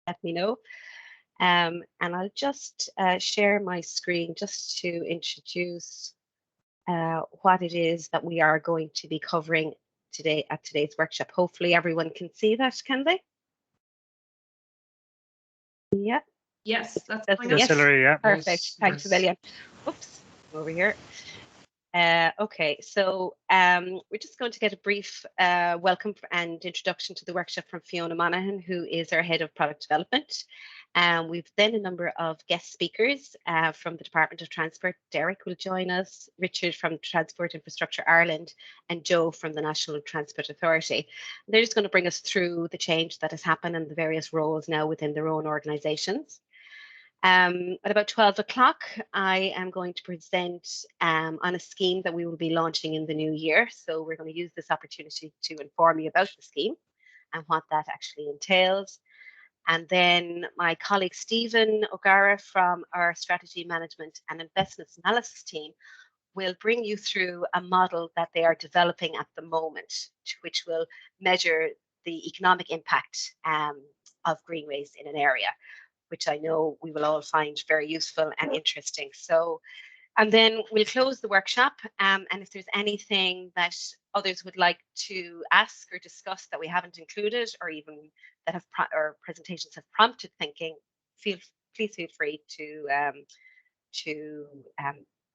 let me know. And I'll just share my screen just to introduce what it is that we are going to be covering today at today's workshop. Hopefully everyone can see that, can they? Yeah. Yes, that's That's, going up. Yes, yes, Hilary, yeah. perfect. Yes, Thanks a yes. million. Oops, over here. Okay, so we're just going to get a brief welcome and introduction to the workshop from Fiona Monaghan, who is our head of product development. We've then a number of guest speakers from the Department of Transport. Derek will join us, Richard from Transport Infrastructure Ireland, and Joe from the National Transport Authority. They're just going to bring us through the change that has happened and the various roles now within their own organisations. At about 12 o'clock, I am going to present on a scheme that we will be launching in the new year. So we're going to use this opportunity to inform you about the scheme and what that actually entails. And then my colleague Stephen O'Gara from our strategy management and investments analysis team will bring you through a model that they are developing at the moment, which will measure the economic impact of greenways in an area, which I know we will all find very useful and interesting. So, and then we'll close the workshop. And if there's anything that others would like to ask or discuss that we haven't included, or even that have or presentations have prompted thinking, please feel free to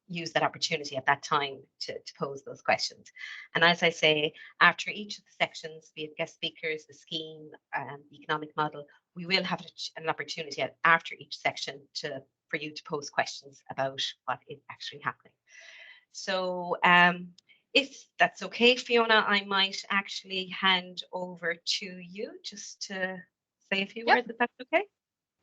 use that opportunity at that time to pose those questions. And as I say, after each of the sections, be it guest speakers, the scheme, the economic model, we will have an opportunity after each section for you to pose questions about what is actually happening. So if that's okay, Fiona, I might actually hand over to you just to say a few Yep. words, if that's okay.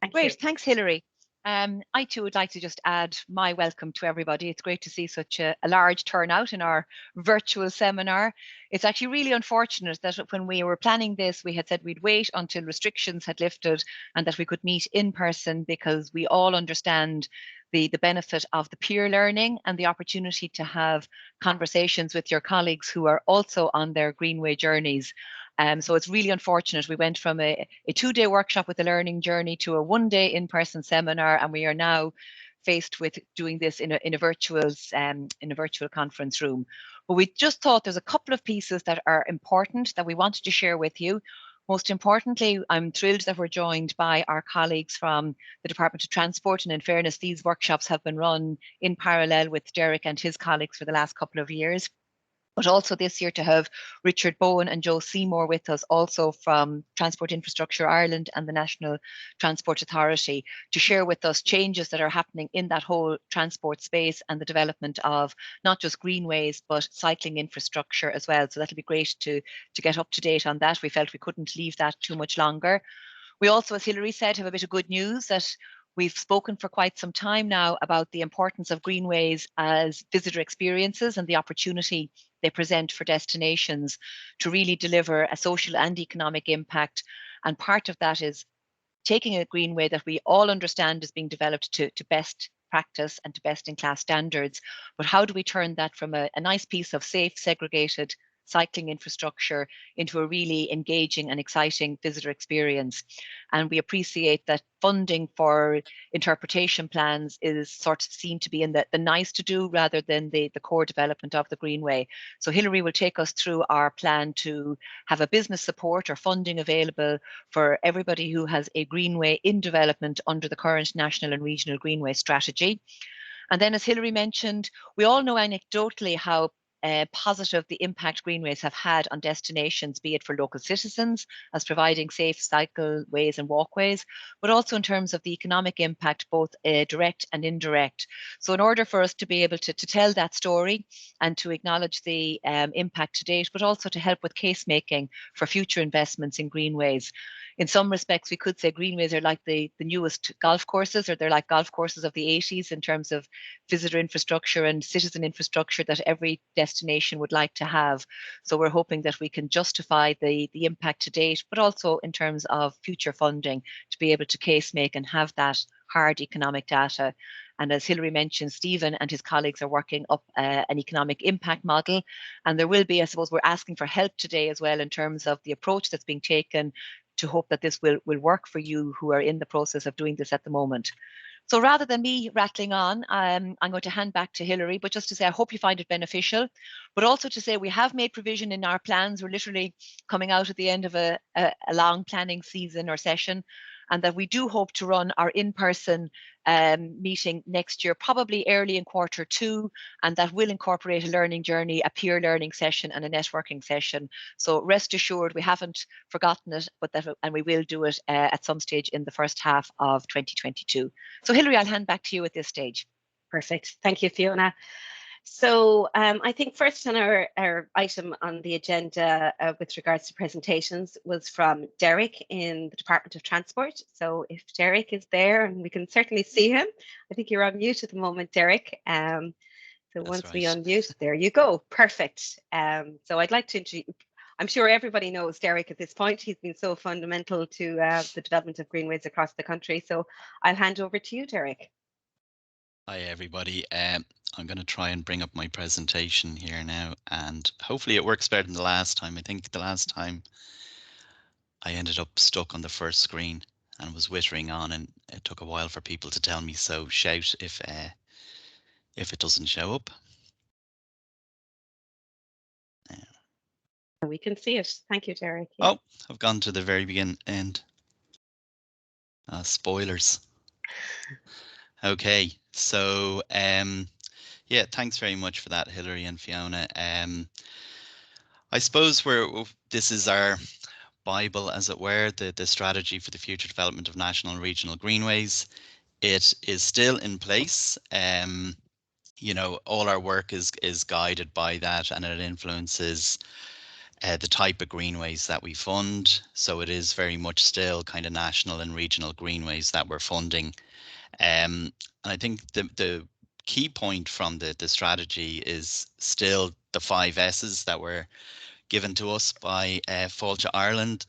Thank you. Great, thanks, Hilary. I too would like to just add my welcome to everybody. It's great to see such a large turnout in our virtual seminar. It's actually really unfortunate that when we were planning this, we had said we'd wait until restrictions had lifted and that we could meet in person, because we all understand the benefit of the peer learning and the opportunity to have conversations with your colleagues who are also on their Greenway journeys. So it's really unfortunate. We went from a 2-day workshop with the learning journey to a 1-day in-person seminar, and we are now faced with doing this in a virtual conference room. But we just thought there's a couple of pieces that are important that we wanted to share with you. Most importantly, I'm thrilled that we're joined by our colleagues from the Department of Transport. And in fairness, these workshops have been run in parallel with Derek and his colleagues for the last couple of years. But also this year to have Richard Bowen and Joe Seymour with us, also from Transport Infrastructure Ireland and the National Transport Authority, to share with us changes that are happening in that whole transport space and the development of not just greenways, but cycling infrastructure as well. So that'll be great to get up to date on that. We felt we couldn't leave that too much longer. We also, as Hilary said, have a bit of good news that we've spoken for quite some time now about the importance of greenways as visitor experiences and the opportunity they present for destinations to really deliver a social and economic impact. And part of that is taking a greenway that we all understand is being developed to best practice and to best in class standards. But how do we turn that from a nice piece of safe, segregated cycling infrastructure into a really engaging and exciting visitor experience? And we appreciate that funding for interpretation plans is sort of seen to be in the nice to do rather than the core development of the Greenway. So Hilary will take us through our plan to have a business support or funding available for everybody who has a Greenway in development under the current national and regional Greenway strategy. And then, as Hilary mentioned, we all know anecdotally how positive the impact greenways have had on destinations, be it for local citizens as providing safe cycleways and walkways, but also in terms of the economic impact, both direct and indirect. So in order for us to be able to tell that story and to acknowledge the impact to date, but also to help with case making for future investments in greenways. In some respects, we could say greenways are like the newest golf courses, or they're like golf courses of the 80s in terms of visitor infrastructure and citizen infrastructure that every destination would like to have. So we're hoping that we can justify the impact to date, but also in terms of future funding to be able to case make and have that hard economic data. And as Hilary mentioned, Stephen and his colleagues are working up an economic impact model. And there will be, I suppose, we're asking for help today as well in terms of the approach that's being taken to hope that this will work for you who are in the process of doing this at the moment. So rather than me rattling on, I'm going to hand back to Hilary, but just to say, I hope you find it beneficial, but also to say we have made provision in our plans. We're literally coming out at the end of a long planning season or session, and that we do hope to run our in-person meeting next year, probably early in Q2, and that will incorporate a learning journey, a peer learning session, and a networking session. So rest assured, we haven't forgotten it, and we will do it at some stage in the first half of 2022. So Hilary, I'll hand back to you at this stage. Perfect. Thank you, Fiona. So I think first on our item on the agenda with regards to presentations was from Derek in the Department of Transport. So if Derek is there, and we can certainly see him, I think you're on mute at the moment, Derek. So once we unmute, there you go. Perfect. So I'd like to introduce, I'm sure everybody knows Derek at this point. He's been so fundamental to the development of greenways across the country. So I'll hand over to you, Derek. Hi, everybody. I'm going to try and bring up my presentation here now, and hopefully it works better than the last time. I think the last time I ended up stuck on the first screen and was wittering on, and it took a while for people to tell me, so shout if it doesn't show up. We can see it. Thank you, Derek. Yeah. Oh, I've gone to the very end. Spoilers. Okay, so yeah, thanks very much for that, Hilary and Fiona. I suppose this is our Bible, as it were, the strategy for the future development of national and regional greenways. It is still in place. You know, all our work is guided by that, and it influences the type of greenways that we fund. So it is very much still kind of national and regional greenways that we're funding. And I think the key point from the strategy is still the 5 S's that were given to us by Fáilte Ireland,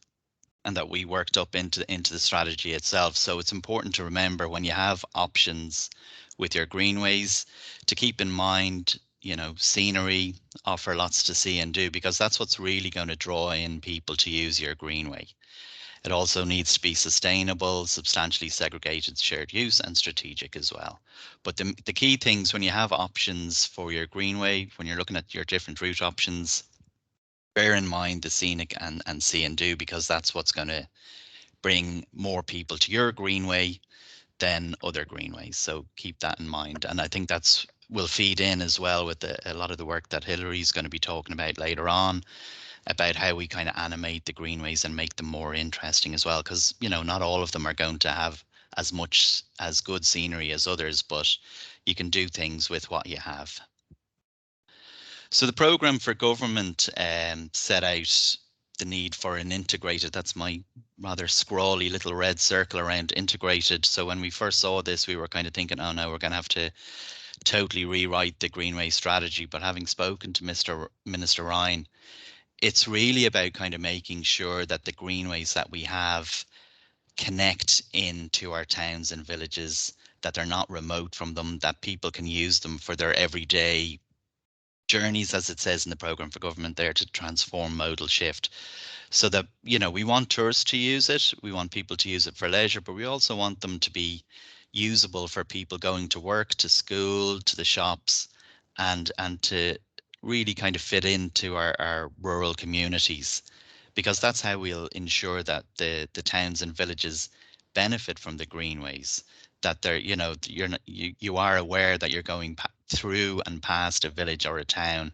and that we worked up into the strategy itself. So it's important to remember when you have options with your greenways to keep in mind, you know, scenery, offer lots to see and do, because that's what's really going to draw in people to use your greenway. It also needs to be sustainable, substantially segregated shared use, and strategic as well. But the key things when you have options for your greenway, when you're looking at your different route options, bear in mind the scenic and see and do, because that's what's going to bring more people to your greenway than other greenways. So keep that in mind. And I think that's will feed in as well with a lot of the work that Hilary's going to be talking about later on, about how we kind of animate the greenways and make them more interesting as well. Because, you know, not all of them are going to have as much as good scenery as others, but you can do things with what you have. So the programme for government set out the need for an integrated, that's my rather scrawly little red circle around integrated. So when we first saw this, we were kind of thinking, oh no, we're going to have to totally rewrite the Greenway strategy. But having spoken to Minister Ryan, it's really about kind of making sure that the greenways that we have connect into our towns and villages, that they're not remote from them, that people can use them for their everyday journeys, as it says in the programme for government there, to transform modal shift. So that, you know, we want tourists to use it, we want people to use it for leisure, but we also want them to be usable for people going to work, to school, to the shops, and to really kind of fit into our rural communities, because that's how we'll ensure that the towns and villages benefit from the greenways, that they're, you know, you are aware that you're going through and past a village or a town.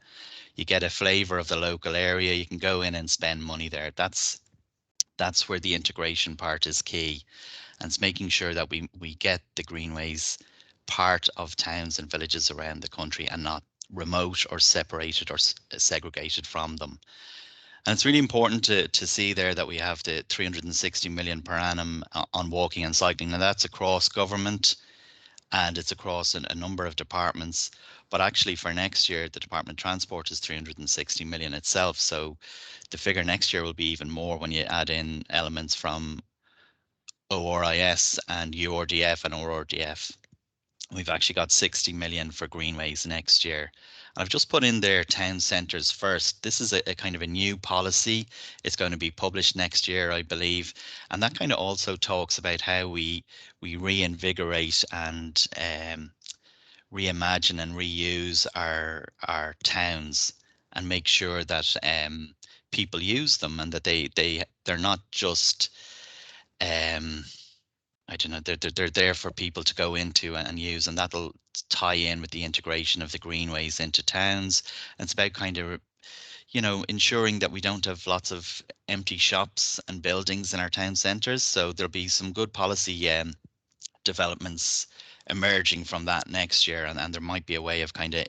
You get a flavour of the local area, you can go in and spend money there. That's where the integration part is key, and it's making sure that we get the greenways part of towns and villages around the country and not remote or separated or segregated from them. And it's really important to see there that we have the 360 million per annum on walking and cycling. Now that's across government, and it's across a number of departments. But actually for next year, the Department of Transport is 360 million itself. So the figure next year will be even more when you add in elements from ORIS and URDF and ORDF. We've actually got 60 million for greenways next year. And I've just put in there town centres first. This is a kind of a new policy. It's going to be published next year, I believe. And that kind of also talks about how we reinvigorate and reimagine and reuse our towns and make sure that people use them and that they're not just I don't know, they're there for people to go into and use, and that'll tie in with the integration of the greenways into towns. And it's about kind of, ensuring that we don't have lots of empty shops and buildings in our town centres. So there'll be some good policy developments emerging from that next year, and there might be a way of kind of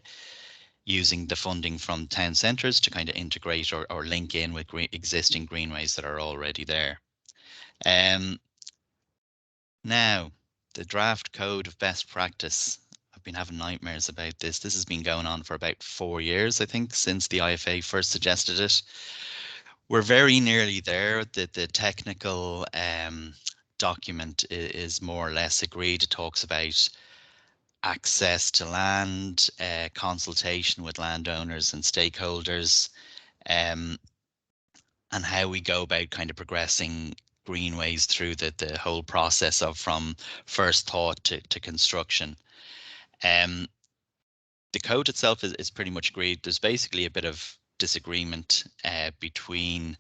using the funding from town centres to kind of integrate or link in with existing greenways that are already there. Now, the draft code of best practice. I've been having nightmares about this. This has been going on for about 4 years, I think, since the IFA first suggested it. We're very nearly there. The technical document is more or less agreed. It talks about access to land, consultation with landowners and stakeholders, and how we go about kind of progressing greenways through the whole process of from first thought to construction. The code itself is pretty much agreed. There's basically a bit of disagreement between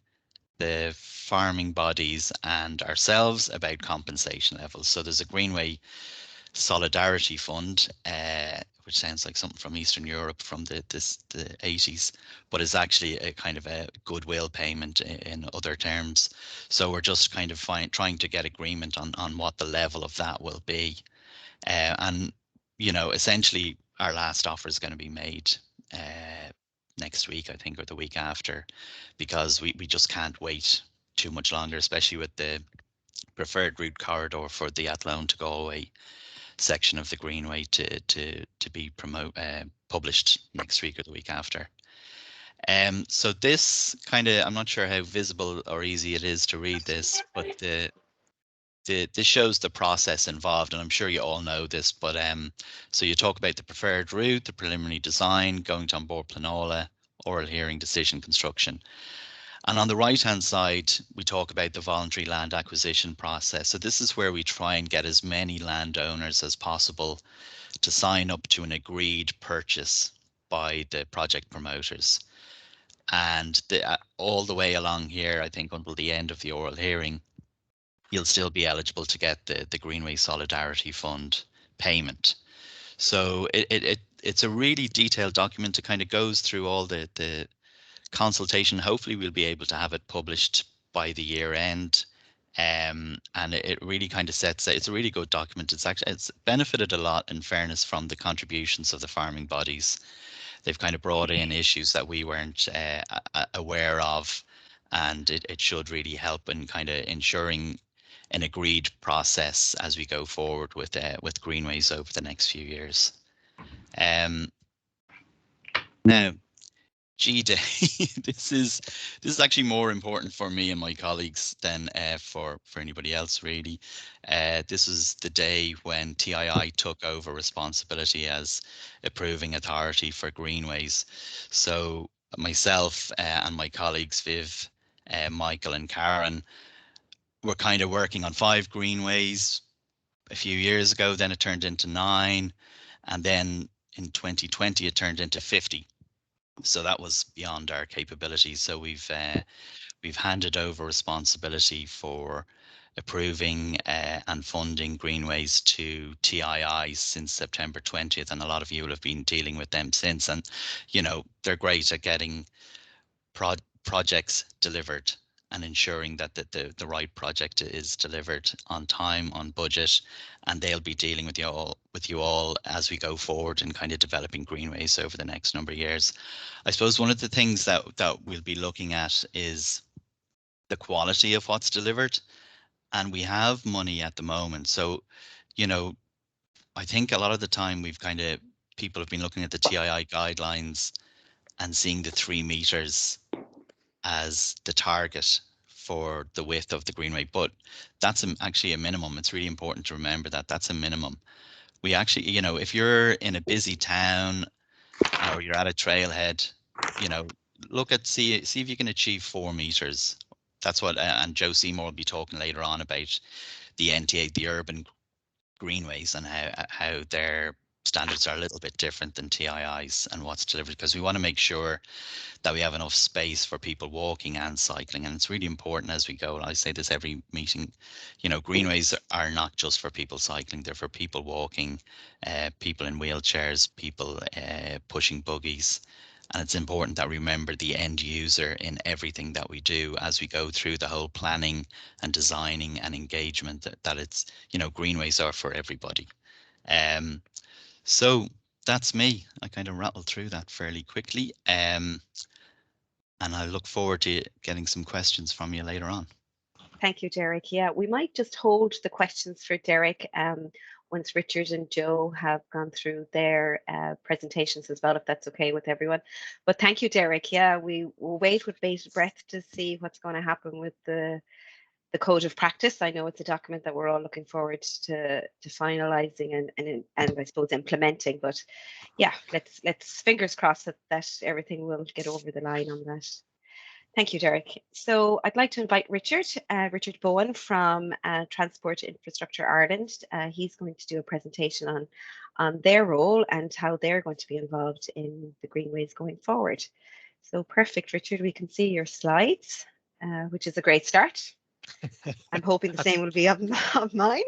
the farming bodies and ourselves about compensation levels. So there's a Greenway Solidarity Fund, which sounds like something from Eastern Europe from the 80s, but is actually a kind of a goodwill payment in other terms. So we're just kind of trying to get agreement on what the level of that will be. And, essentially our last offer is going to be made next week, I think, or the week after, because we just can't wait too much longer, especially with the preferred route corridor for the Athlone to Galway section of the Greenway to be published next week or the week after. So this kind of, I'm not sure how visible or easy it is to read this, but this shows the process involved, and I'm sure you all know this, but so you talk about the preferred route, the preliminary design, going to onboard planola, oral hearing, decision, construction. And on the right-hand side, we talk about the voluntary land acquisition process. So this is where we try and get as many landowners as possible to sign up to an agreed purchase by the project promoters. And all the way along here, I think until the end of the oral hearing, you'll still be eligible to get the Greenway Solidarity Fund payment. So it's a really detailed document. It kind of goes through all the consultation. Hopefully we'll be able to have it published by the year end, and it really kind of it's a really good document. It's benefited a lot, in fairness, from the contributions of the farming bodies. They've kind of brought in issues that we weren't aware of, and it should really help in kind of ensuring an agreed process as we go forward with Greenways over the next few years. Now, G-Day, this is actually more important for me and my colleagues than for anybody else, really. This is the day when TII took over responsibility as approving authority for Greenways. So myself and my colleagues Viv, Michael and Karen were kind of working on 5 Greenways a few years ago. Then it turned into 9, and then in 2020 it turned into 50. So that was beyond our capabilities. So we've handed over responsibility for approving and funding Greenways to TII since September 20th, and a lot of you will have been dealing with them since. And they're great at getting projects delivered and ensuring that the right project is delivered on time, on budget, and they'll be dealing with you all as we go forward and kind of developing Greenways over the next number of years. I suppose one of the things that we'll be looking at is the quality of what's delivered, and we have money at the moment. So, I think a lot of the time people have been looking at the TII guidelines and seeing the 3 meters as the target for the width of the Greenway, but that's actually a minimum. It's really important to remember that that's a minimum. We actually, if you're in a busy town or you're at a trailhead, see if you can achieve 4 meters. That's what, and Joe Seymour will be talking later on about the NTA, the urban greenways, and how their standards are a little bit different than TII's and what's delivered, because we want to make sure that we have enough space for people walking and cycling. And it's really important as we go. I say this every meeting, greenways are not just for people cycling, they're for people walking, people in wheelchairs, people pushing buggies. And it's important that we remember the end user in everything that we do as we go through the whole planning and designing and engagement, that it's, greenways are for everybody. So that's me. I kind of rattled through that fairly quickly. And I look forward to getting some questions from you later on. Thank you, Derek. Yeah, we might just hold the questions for Derek once Richard and Joe have gone through their presentations as well, if that's okay with everyone. But thank you, Derek. Yeah, we will wait with bated breath to see what's going to happen with the code of practice. I know it's a document that we're all looking forward to finalising and I suppose implementing. But yeah, let's fingers crossed that everything will get over the line on that. Thank you, Derek. So I'd like to invite Richard Bowen from Transport Infrastructure Ireland. He's going to do a presentation on their role and how they're going to be involved in the Greenways going forward. So perfect, Richard. We can see your slides, which is a great start. I'm hoping the same will be of mine.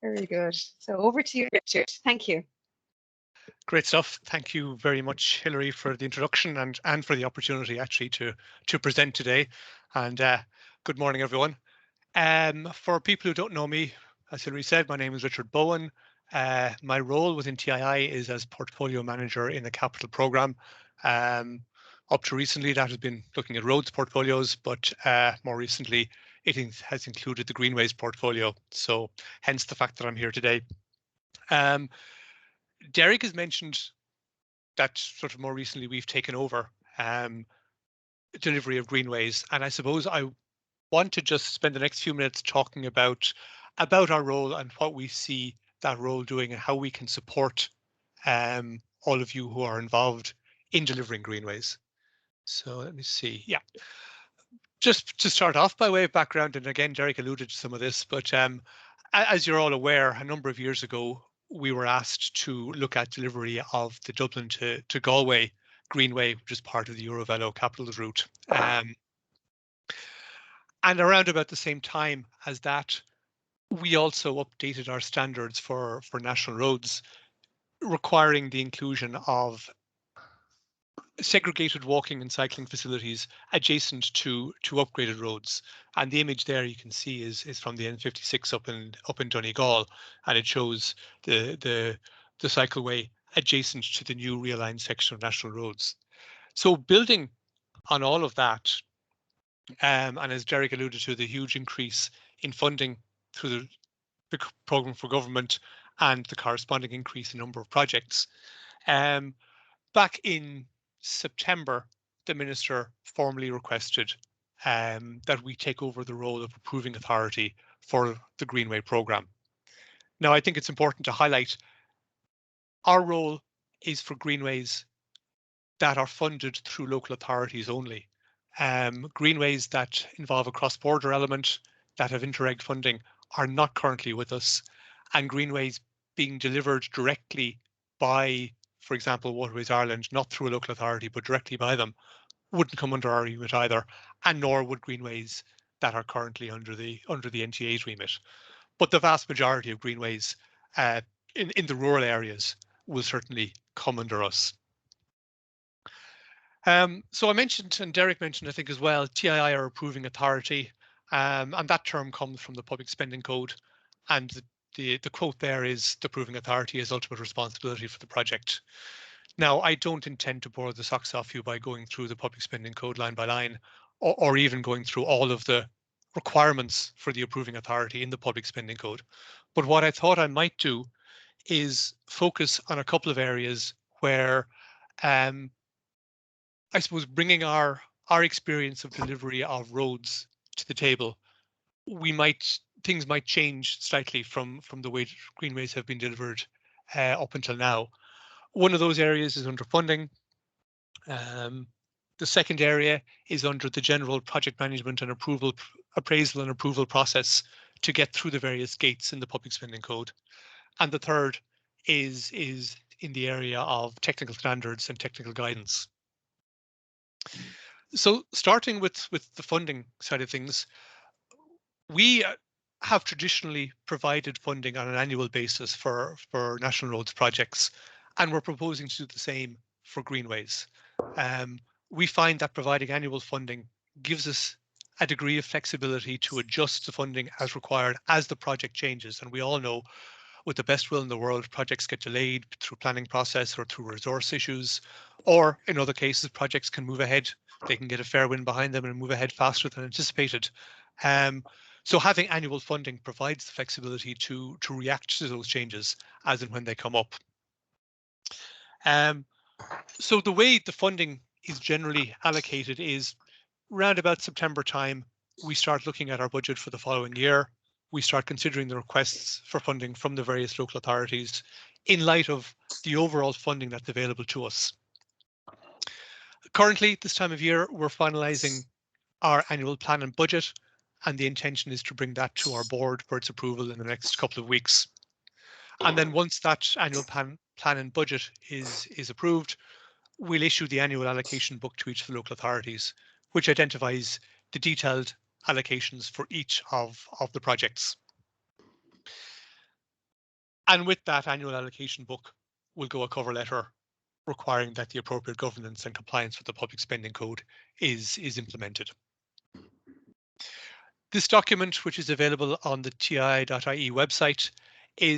Very good. So over to you, Richard. Thank you. Great stuff. Thank you very much, Hilary, for the introduction and for the opportunity actually to present today. And good morning, everyone. For people who don't know me, as Hilary said, my name is Richard Bowen. My role within TII is as portfolio manager in the capital programme. Up to recently, that has been looking at roads portfolios, but more recently, it has included the Greenways portfolio. So hence the fact that I'm here today. Derek has mentioned that sort of more recently we've taken over delivery of Greenways, and I suppose I want to just spend the next few minutes talking about our role and what we see that role doing and how we can support all of you who are involved in delivering Greenways. So let me see. Yeah, just to start off by way of background, and again, Derek alluded to some of this, but as you're all aware, a number of years ago, we were asked to look at delivery of the Dublin to Galway Greenway, which is part of the Eurovelo Capitals route. And around about the same time as that, we also updated our standards for national roads, requiring the inclusion of segregated walking and cycling facilities adjacent to upgraded roads. And the image there you can see is from the N56 up in Donegal, and it shows the cycleway adjacent to the new realigned section of national roads. So building on all of that, and as Derek alluded to, the huge increase in funding through the programme for government and the corresponding increase in number of projects, back in September, the Minister formally requested that we take over the role of approving authority for the Greenway programme. Now, I think it's important to highlight our role is for Greenways that are funded through local authorities only. Greenways that involve a cross-border element, that have Interreg funding, are not currently with us, and Greenways being delivered directly by, for example, Waterways Ireland, not through a local authority, but directly by them, wouldn't come under our remit either, and nor would Greenways that are currently under the NTA's remit. But the vast majority of Greenways in the rural areas will certainly come under us. So I mentioned, and Derek mentioned, I think as well, TII are approving authority, and that term comes from the Public Spending Code, and the quote there is the approving authority has ultimate responsibility for the project. Now, I don't intend to bore the socks off you by going through the Public Spending Code line by line, or even going through all of the requirements for the approving authority in the Public Spending Code. But what I thought I might do is focus on a couple of areas where I suppose bringing our experience of delivery of roads to the table, things might change slightly from the way Greenways have been delivered up until now. One of those areas is under funding. The second area is under the general project management and appraisal and approval process to get through the various gates in the public spending code. And the third is in the area of technical standards and technical guidance. So starting with the funding side of things, we have traditionally provided funding on an annual basis for national roads projects, and we're proposing to do the same for Greenways. We find that providing annual funding gives us a degree of flexibility to adjust the funding as required as the project changes. And we all know, with the best will in the world, projects get delayed through planning process or through resource issues, or in other cases, projects can move ahead. They can get a fair wind behind them and move ahead faster than anticipated. So having annual funding provides the flexibility to react to those changes as and when they come up. So the way the funding is generally allocated is round about September time, we start looking at our budget for the following year. We start considering the requests for funding from the various local authorities in light of the overall funding that's available to us. Currently, this time of year, we're finalising our annual plan and budget, and the intention is to bring that to our board for its approval in the next couple of weeks. And then once that annual plan and budget is approved, we'll issue the annual allocation book to each of the local authorities, which identifies the detailed allocations for each of the projects. And with that annual allocation book will go a cover letter requiring that the appropriate governance and compliance with the public spending code is implemented. This document, which is available on the ti.ie website,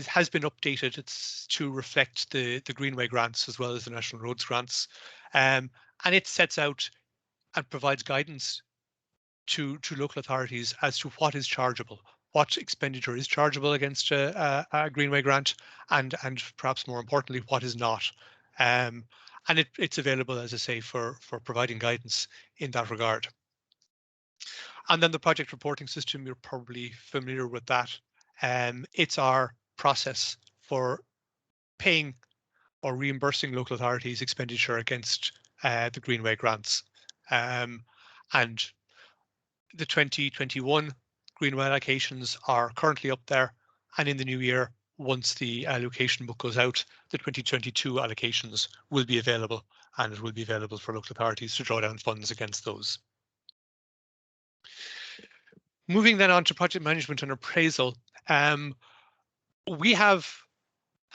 has been updated. It's to reflect the Greenway grants as well as the National Roads grants, and it sets out and provides guidance to local authorities as to what is chargeable, what expenditure is chargeable against a Greenway grant, and perhaps more importantly, what is not. And it's available, as I say, for providing guidance in that regard. And then the project reporting system, you're probably familiar with that. It's our process for paying or reimbursing local authorities expenditure against the Greenway grants. And the 2021 Greenway allocations are currently up there. And in the new year, once the allocation book goes out, the 2022 allocations will be available, and it will be available for local authorities to draw down funds against those. Moving then on to project management and appraisal, we have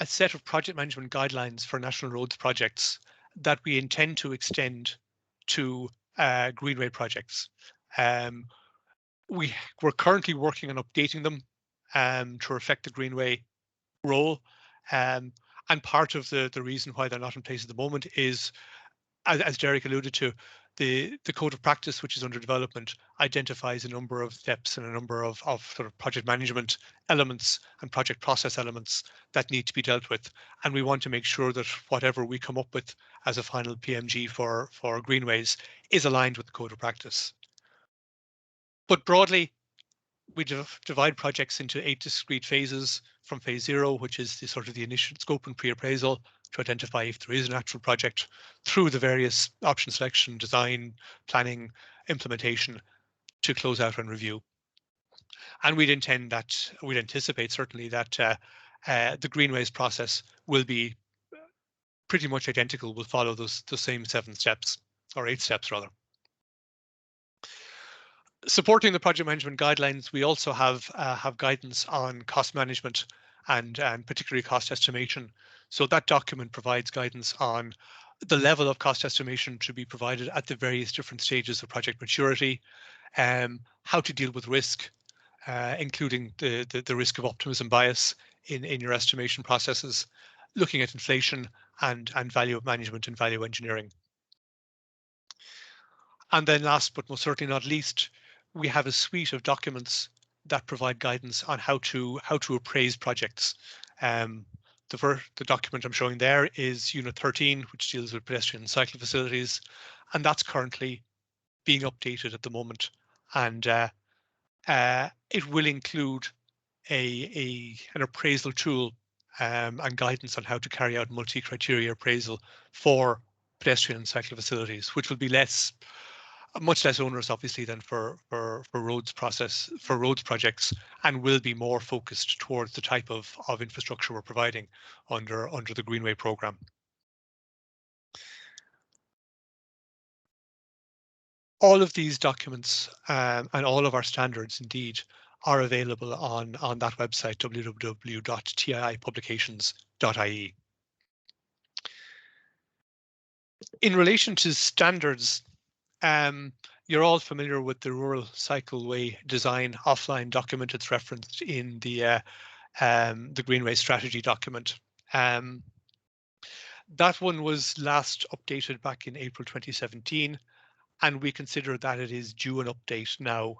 a set of project management guidelines for national roads projects that we intend to extend to Greenway projects. We're currently working on updating them to reflect the Greenway role. And part of the reason why they're not in place at the moment is, as Derek alluded to, the code of practice, which is under development, identifies a number of steps and a number of sort of project management elements and project process elements that need to be dealt with. And we want to make sure that whatever we come up with as a final PMG for Greenways is aligned with the code of practice. But broadly, we divide projects into 8 discrete phases, from phase 0, which is the sort of the initial scope and pre-appraisal, to identify if there is an actual project, through the various option selection, design, planning, implementation, to close out and review. And we'd anticipate certainly that the Greenways process will be pretty much identical, will follow the same 7 steps, or 8 steps rather. Supporting the project management guidelines, we also have guidance on cost management and particularly cost estimation. So that document provides guidance on the level of cost estimation to be provided at the various different stages of project maturity, how to deal with risk, including the risk of optimism bias in your estimation processes, looking at inflation and value management and value engineering. And then last but most certainly not least, we have a suite of documents that provide guidance on how to appraise projects. The document I'm showing there is Unit 13, which deals with pedestrian and cycle facilities, and that's currently being updated at the moment. And it will include an appraisal tool and guidance on how to carry out multi-criteria appraisal for pedestrian and cycle facilities, which will be much less onerous, obviously, than for roads projects, and will be more focused towards the type of infrastructure we're providing under the Greenway programme. All of these documents and all of our standards, indeed, are available on that website, www.tiipublications.ie. In relation to standards, you're all familiar with the Rural Cycleway Design offline document. It's referenced in the Greenway strategy document. That one was last updated back in April 2017, and we consider that it is due an update now.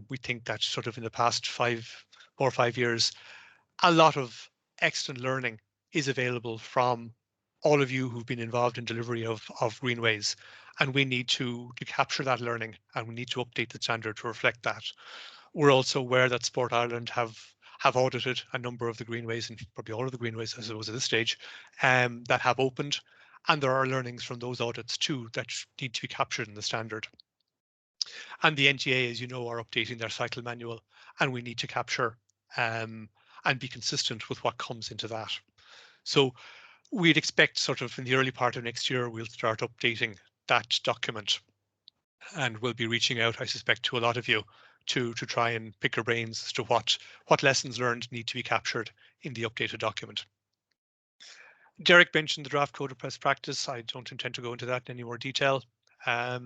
We think that sort of in the past 4 or 5 years, a lot of excellent learning is available from all of you who've been involved in delivery of Greenways, and we need to capture that learning, and we need to update the standard to reflect that. We're also aware that Sport Ireland have audited a number of the Greenways, and probably all of the Greenways as it was at this stage, that have opened, and there are learnings from those audits too that need to be captured in the standard. And the NGA, as you know, are updating their cycle manual, and we need to capture and be consistent with what comes into that. So we'd expect sort of in the early part of next year, we'll start updating that document, and we'll be reaching out, I suspect, to a lot of you to try and pick your brains as to what lessons learned need to be captured in the updated document. Derek mentioned the draft code of best practice. I don't intend to go into that in any more detail. I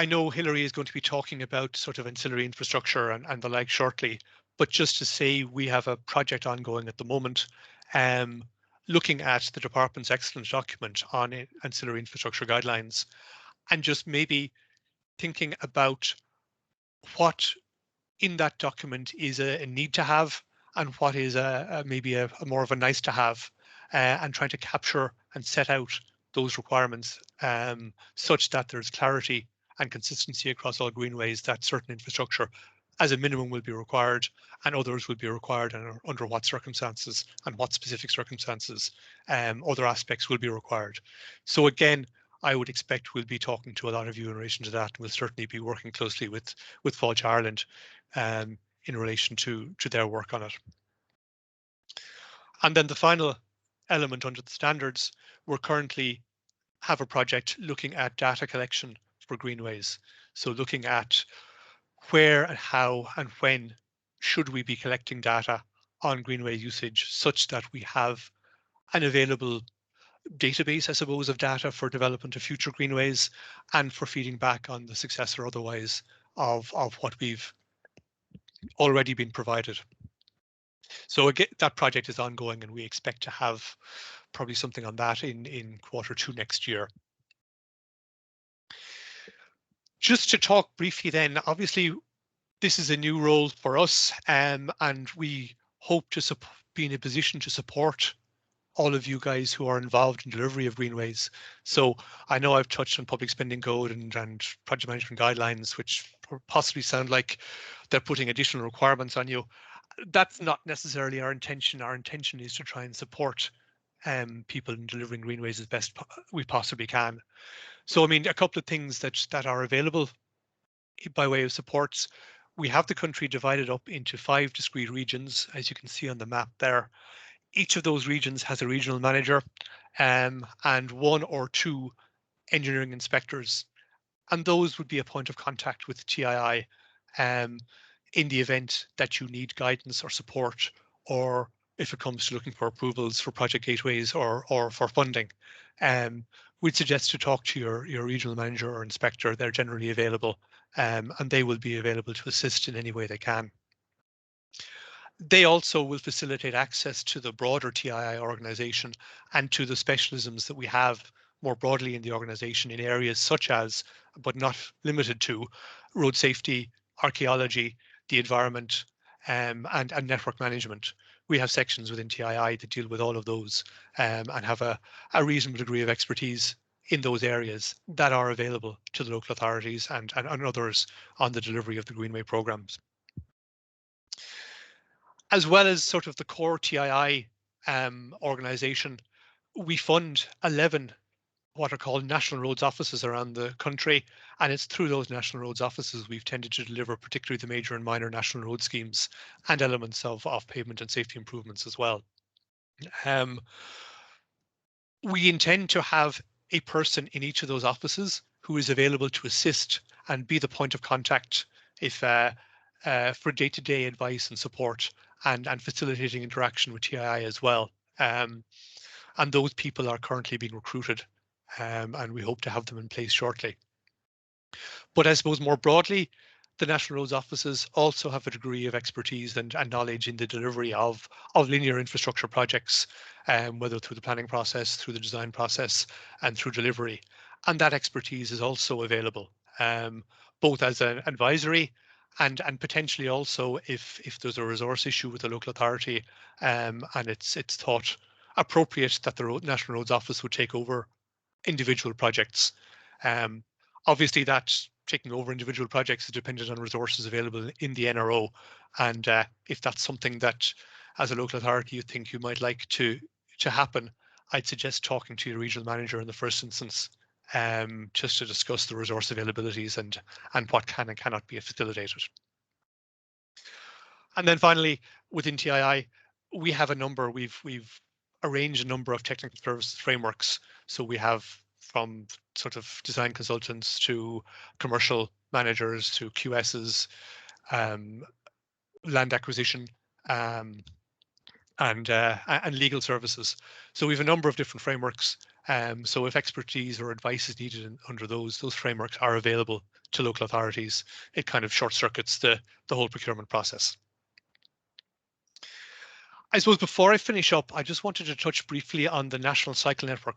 know Hilary is going to be talking about sort of ancillary infrastructure and the like shortly, but just to say we have a project ongoing at the moment, looking at the department's excellent document on ancillary infrastructure guidelines, and just maybe thinking about what in that document is a need to have and what is maybe a more of a nice to have, and trying to capture and set out those requirements such that there's clarity and consistency across all greenways that certain infrastructure as a minimum will be required and others will be required, and under what circumstances and what specific circumstances other aspects will be required. So again, I would expect we'll be talking to a lot of you in relation to that, and we'll certainly be working closely with Fáilte Ireland in relation to their work on it. And then the final element under the standards, we're currently have a project looking at data collection for greenways. So looking at where and how and when should we be collecting data on greenway usage such that we have an available database, I suppose, of data for development of future greenways and for feeding back on the success or otherwise of what we've already been provided. So again, that project is ongoing, and we expect to have probably something on that in Q2 next year. Just to talk briefly then, obviously, this is a new role for us, and we hope to be in a position to support all of you guys who are involved in delivery of greenways. So I know I've touched on public spending code and project management guidelines, which possibly sound like they're putting additional requirements on you. That's not necessarily our intention. Our intention is to try and support people in delivering greenways as best we possibly can. So I mean, a couple of things that are available by way of supports. We have the country divided up into 5 discrete regions, as you can see on the map there. Each of those regions has a regional manager and 1 or 2 engineering inspectors, and those would be a point of contact with TII in the event that you need guidance or support, or if it comes to looking for approvals for project gateways or for funding. We'd suggest to talk to your regional manager or inspector. They're generally available, and they will be available to assist in any way they can. They also will facilitate access to the broader TII organisation and to the specialisms that we have more broadly in the organisation in areas such as, but not limited to, road safety, archaeology, the environment, and network management. We have sections within TII that deal with all of those and have a reasonable degree of expertise in those areas that are available to the local authorities and others on the delivery of the Greenway programmes. As well as sort of the core TII organisation, we fund 11 what are called national roads offices around the country, and it's through those national roads offices we've tended to deliver particularly the major and minor national road schemes and elements of pavement and safety improvements as well. We intend to have a person in each of those offices who is available to assist and be the point of contact if for day-to-day advice and support and facilitating interaction with TII as well. And those people are currently being recruited, and we hope to have them in place shortly. But I suppose more broadly, the National Roads offices also have a degree of expertise and knowledge in the delivery of linear infrastructure projects, whether through the planning process, through the design process, and through delivery. And that expertise is also available, both as an advisory and potentially also if there's a resource issue with the local authority, and it's thought appropriate that the National Roads Office would take over individual projects. Obviously, that taking over individual projects is dependent on resources available in the NRO, and if that's something that, as a local authority, you think you might like to happen, I'd suggest talking to your regional manager in the first instance, just to discuss the resource availabilities and what can and cannot be facilitated. And then finally, within TII, we have a number. We've arranged a number of technical services frameworks. So we have from sort of design consultants to commercial managers to QSs, land acquisition, and legal services. So we have a number of different frameworks. So if expertise or advice is needed under those frameworks are available to local authorities, it kind of short circuits the whole procurement process. I suppose before I finish up, I just wanted to touch briefly on the National Cycle Network,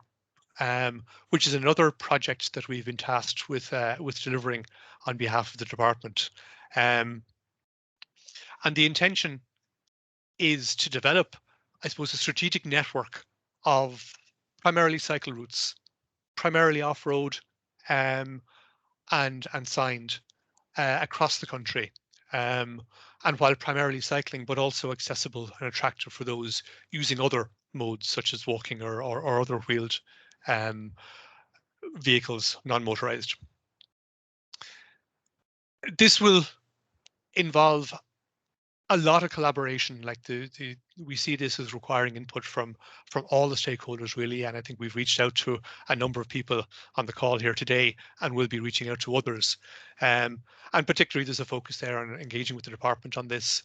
which is another project that we've been tasked with delivering on behalf of the department. And the intention is to develop, I suppose, a strategic network of primarily cycle routes, primarily off-road, and signed across the country. And while primarily cycling, but also accessible and attractive for those using other modes such as walking or other wheeled vehicles, non-motorized. This will involve a lot of collaboration. Like we see this as requiring input from all the stakeholders really, and I think we've reached out to a number of people on the call here today, and we'll be reaching out to others. And particularly, there's a focus there on engaging with the department on this,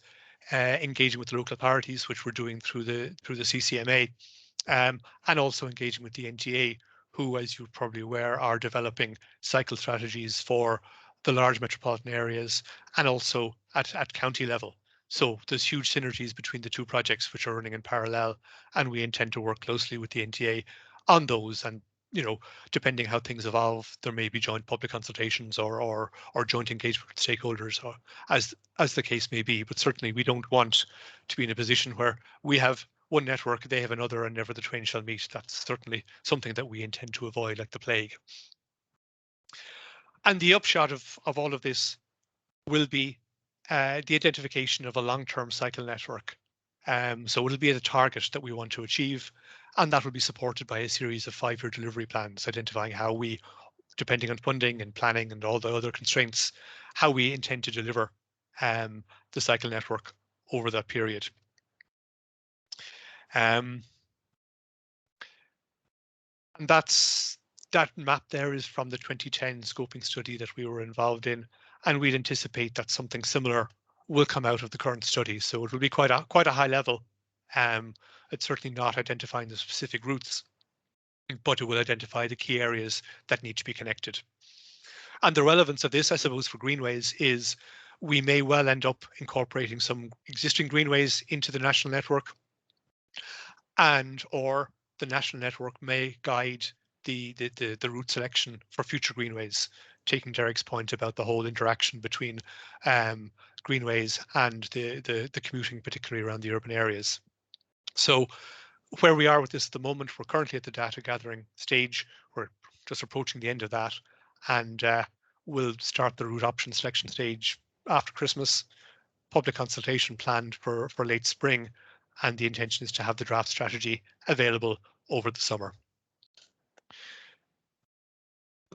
engaging with the local authorities, which we're doing through the CCMA, and also engaging with the NTA, who, as you're probably aware, are developing cycle strategies for the large metropolitan areas and also at county level. So there's huge synergies between the two projects which are running in parallel, and we intend to work closely with the NTA on those. And depending how things evolve, there may be joint public consultations or joint engagement with stakeholders, or as the case may be. But certainly, we don't want to be in a position where we have one network, they have another, and never the twain shall meet. That's certainly something that we intend to avoid like the plague. And the upshot of all of this will be the identification of a long-term cycle network. So it'll be the target that we want to achieve, and that will be supported by a series of 5-year delivery plans identifying how we, depending on funding and planning and all the other constraints, how we intend to deliver the cycle network over that period. And that map there is from the 2010 scoping study that we were involved in, and we'd anticipate that something similar will come out of the current study. So it will be quite a high level. It's certainly not identifying the specific routes, but it will identify the key areas that need to be connected. And the relevance of this, I suppose, for Greenways is we may well end up incorporating some existing Greenways into the national network, or the national network may guide the route selection for future Greenways, taking Derek's point about the whole interaction between Greenways and the commuting, particularly around the urban areas. So where we are with this at the moment, we're currently at the data gathering stage. We're just approaching the end of that, and we'll start the route option selection stage after Christmas. public consultation planned for late spring, and the intention is to have the draft strategy available over the summer.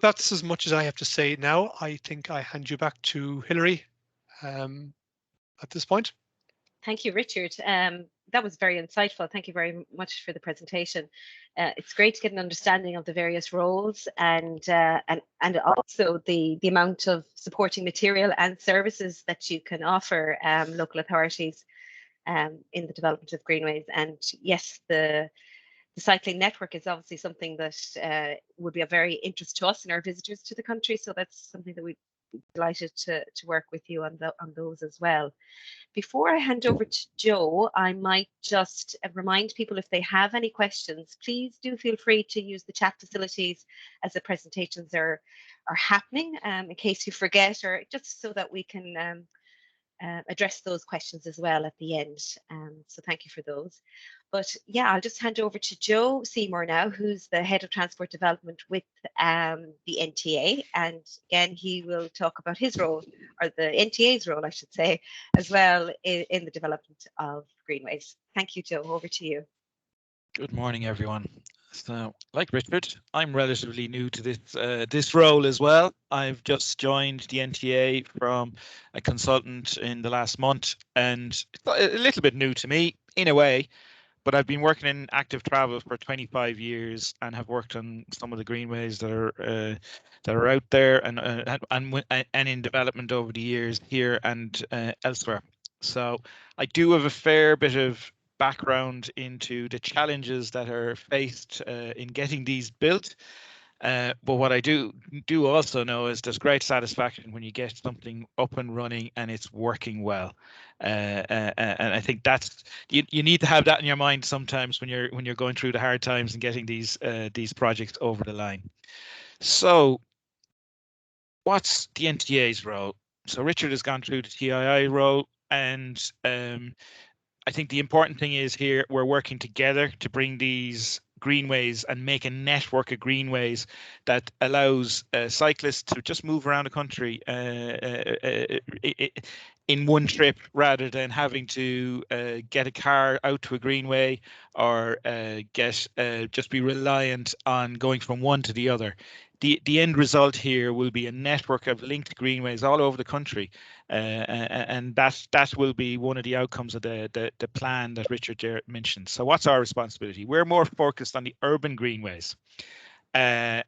That's as much as I have to say now. I think I hand you back to Hilary at this point. Thank you, Richard. That was very insightful. Thank you very much for the presentation. It's great to get an understanding of the various roles and also the amount of supporting material and services that you can offer local authorities in the development of Greenways. And yes, the cycling network is obviously something that would be of very interest to us and our visitors to the country. So that's something that we'd be delighted to work with you on those as well. Before I hand over to Joe, I might just remind people, if they have any questions, please do feel free to use the chat facilities as the presentations are happening, in case you forget, or just so that we can address those questions as well at the end. So thank you for those. But yeah, I'll just hand over to Joe Seymour now, who's the Head of Transport Development with the NTA. And again, he will talk about his role, or the NTA's role, I should say, as well in the development of Greenways. Thank you, Joe. Over to you. Good morning, everyone. So, like Richard, I'm relatively new to this role as well. I've just joined the NTA from a consultant in the last month, and it's a little bit new to me in a way. But I've been working in active travel for 25 years and have worked on some of the greenways that are out there and in development over the years here and elsewhere. So I do have a fair bit of background into the challenges that are faced in getting these built. But what I do also know is there's great satisfaction when you get something up and running and it's working well. And I think that's you need to have that in your mind sometimes when you're going through the hard times and getting these projects over the line. So what's the NTA's role? So Richard has gone through the TII role, and I think the important thing is here we're working together to bring these greenways and make a network of greenways that allows cyclists to just move around the country in one trip, rather than having to get a car out to a greenway or just be reliant on going from one to the other. The end result here will be a network of linked greenways all over the country, and that will be one of the outcomes of the plan that Richard Jarrett mentioned. So what's our responsibility? We're more focused on the urban greenways in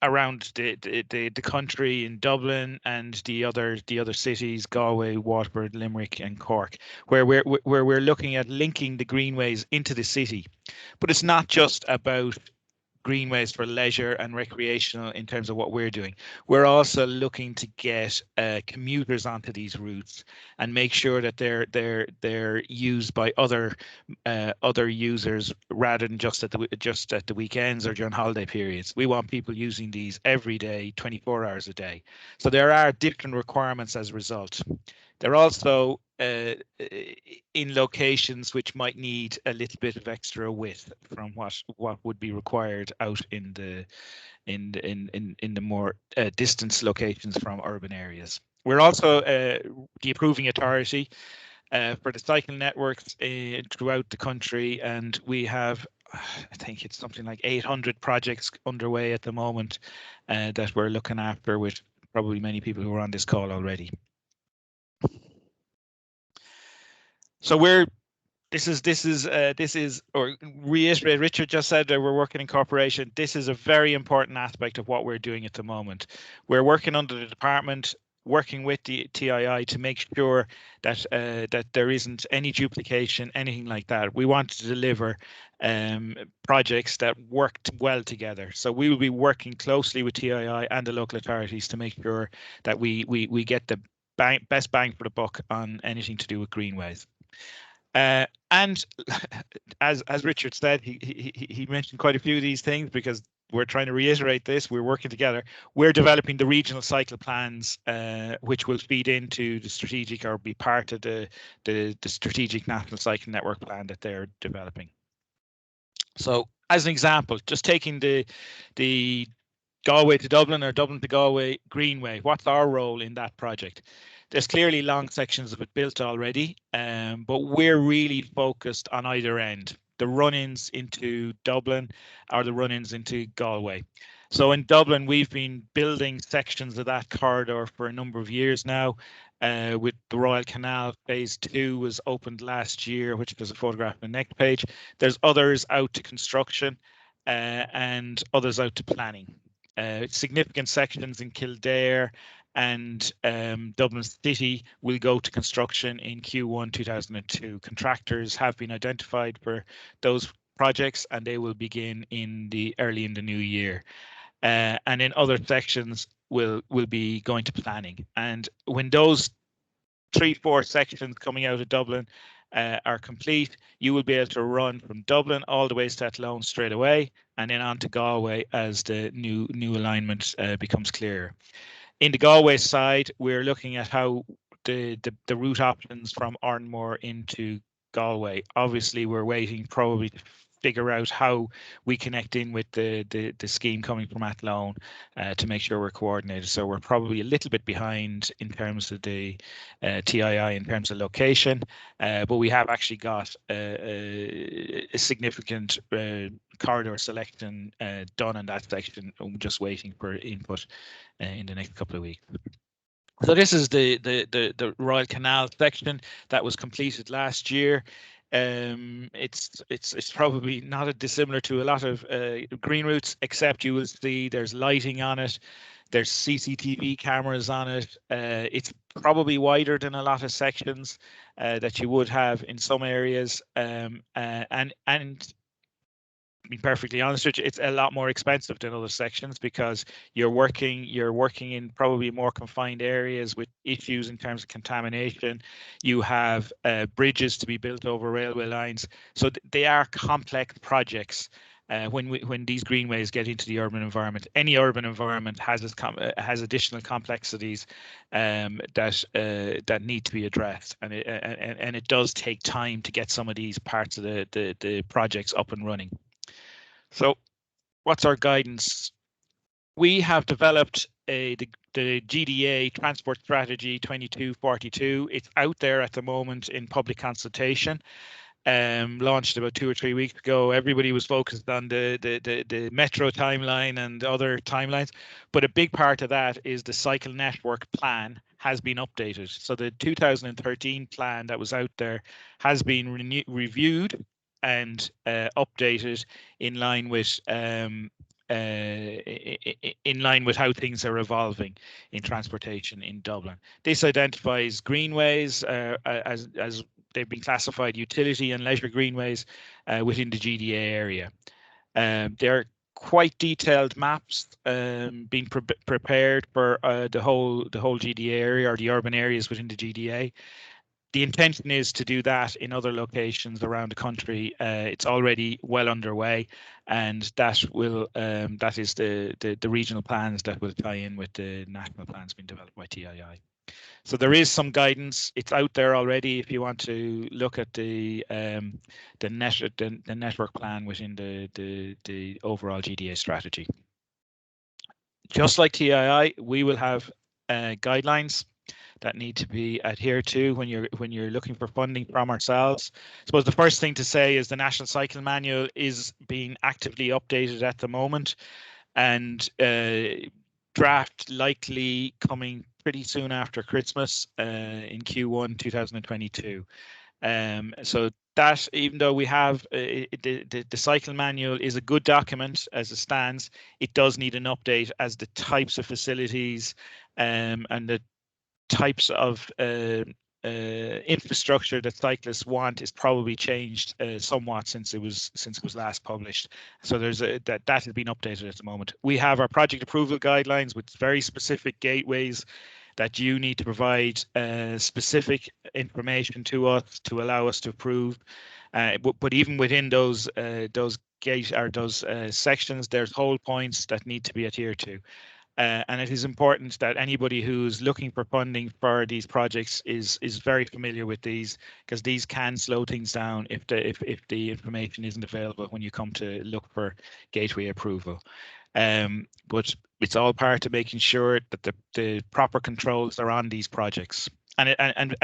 around the country, in Dublin and the other cities, Galway, Waterford, Limerick and Cork, where we're looking at linking the greenways into the city. But it's not just about greenways for leisure and recreational in terms of what we're doing. We're also looking to get commuters onto these routes and make sure that they're used by other users rather than just at the weekends or during holiday periods. We want people using these every day, 24 hours a day. So there are different requirements as a result. They're also in locations which might need a little bit of extra width from what would be required out in the more distance locations from urban areas. We're also the approving authority for the cycle networks throughout the country, and we have, I think it's something like 800 projects underway at the moment that we're looking after, with probably many people who are on this call already. So or reiterate, Richard just said that we're working in cooperation. This is a very important aspect of what we're doing at the moment. We're working under the department, working with the TII to make sure that that there isn't any duplication, anything like that. We want to deliver projects that work well together. So we will be working closely with TII and the local authorities to make sure that we get the best bang for the buck on anything to do with greenways. And as Richard said, he mentioned quite a few of these things because we're trying to reiterate this. We're working together. We're developing the regional cycle plans, which will feed into the strategic or be part of the strategic national cycle network plan that they're developing. So, as an example, just taking the Galway to Dublin or Dublin to Galway Greenway. What's our role in that project? There's clearly long sections of it built already, but we're really focused on either end, the run-ins into Dublin or the run-ins into Galway. So in Dublin, we've been building sections of that corridor for a number of years now. With the Royal Canal, phase 2 was opened last year, which there's a photograph on the next page. There's others out to construction and others out to planning. Significant sections in Kildare and Dublin City will go to construction in Q1 2002. Contractors have been identified for those projects and they will begin early in the new year. And in other sections will be going to planning. And when those 3-4 sections coming out of Dublin are complete, you will be able to run from Dublin all the way to Athlone straight away, and then on to Galway as the new alignment becomes clearer. In the Galway side, we're looking at how the route options from Arnmore into Galway. Obviously, we're waiting probably to figure out how we connect in with the scheme coming from Athlone to make sure we're coordinated. So we're probably a little bit behind in terms of the TII in terms of location, but we have actually got a significant corridor selection done in that section. I'm just waiting for input in the next couple of weeks. So this is the Royal Canal section that was completed last year. It's probably not dissimilar to a lot of green routes, except you will see there's lighting on it, there's CCTV cameras on it. It's probably wider than a lot of sections that you would have in some areas, and to be perfectly honest with you, it's a lot more expensive than other sections because you're working in probably more confined areas with issues in terms of contamination. You have bridges to be built over railway lines, so they are complex projects. When these greenways get into the urban environment, any urban environment has additional complexities that need to be addressed, and it does take time to get some of these parts of the projects up and running. So what's our guidance? We have developed the GDA Transport Strategy 2242. It's out there at the moment in public consultation. Launched about 2 or 3 weeks ago. Everybody was focused on the metro timeline and other timelines, but a big part of that is the cycle network plan has been updated. So the 2013 plan that was out there has been reviewed and updated in line with how things are evolving in transportation in Dublin. This identifies greenways as they've been classified utility and leisure greenways within the GDA area. They're quite detailed maps being prepared for the whole GDA area or the urban areas within the GDA. The intention is to do that in other locations around the country. It's already well underway, and that is the regional plans that will tie in with the national plans being developed by TII. So there is some guidance. It's out there already if you want to look at the network plan within the overall GDA strategy. Just like TII, we will have guidelines that need to be adhered to when you're looking for funding from ourselves. I suppose the first thing to say is the National Cycle Manual is being actively updated at the moment, and draft likely coming pretty soon after Christmas in Q1 2022. So that, even though we have the cycle manual is a good document as it stands, it does need an update as the types of facilities and the types of infrastructure that cyclists want is probably changed somewhat since it was last published. So there's that has been updated at the moment. We have our project approval guidelines with very specific gateways that you need to provide specific information to us to allow us to approve. But even within those sections, there's hold points that need to be adhered to. And it is important that anybody who's looking for funding for these projects is very familiar with these, because these can slow things down if the information isn't available when you come to look for gateway approval. But it's all part of making sure that the proper controls are on these projects. And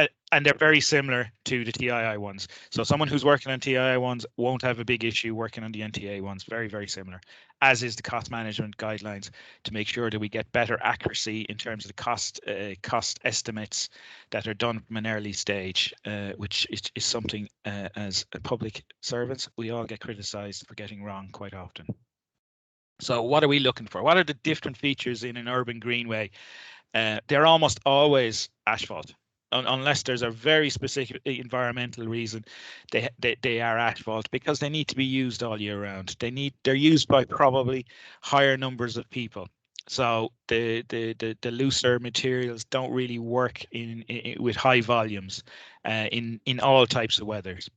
they're very similar to the TII ones. So someone who's working on TII ones won't have a big issue working on the NTA ones. Very, very similar, as is the cost management guidelines, to make sure that we get better accuracy in terms of the cost estimates that are done from an early stage, which is something as a public servants we all get criticised for getting wrong quite often. So what are we looking for? What are the different features in an urban greenway? They're almost always asphalt, unless there's a very specific environmental reason. They are asphalt because they need to be used all year round. They're used by probably higher numbers of people. So the looser materials don't really work in with high volumes in all types of weathers.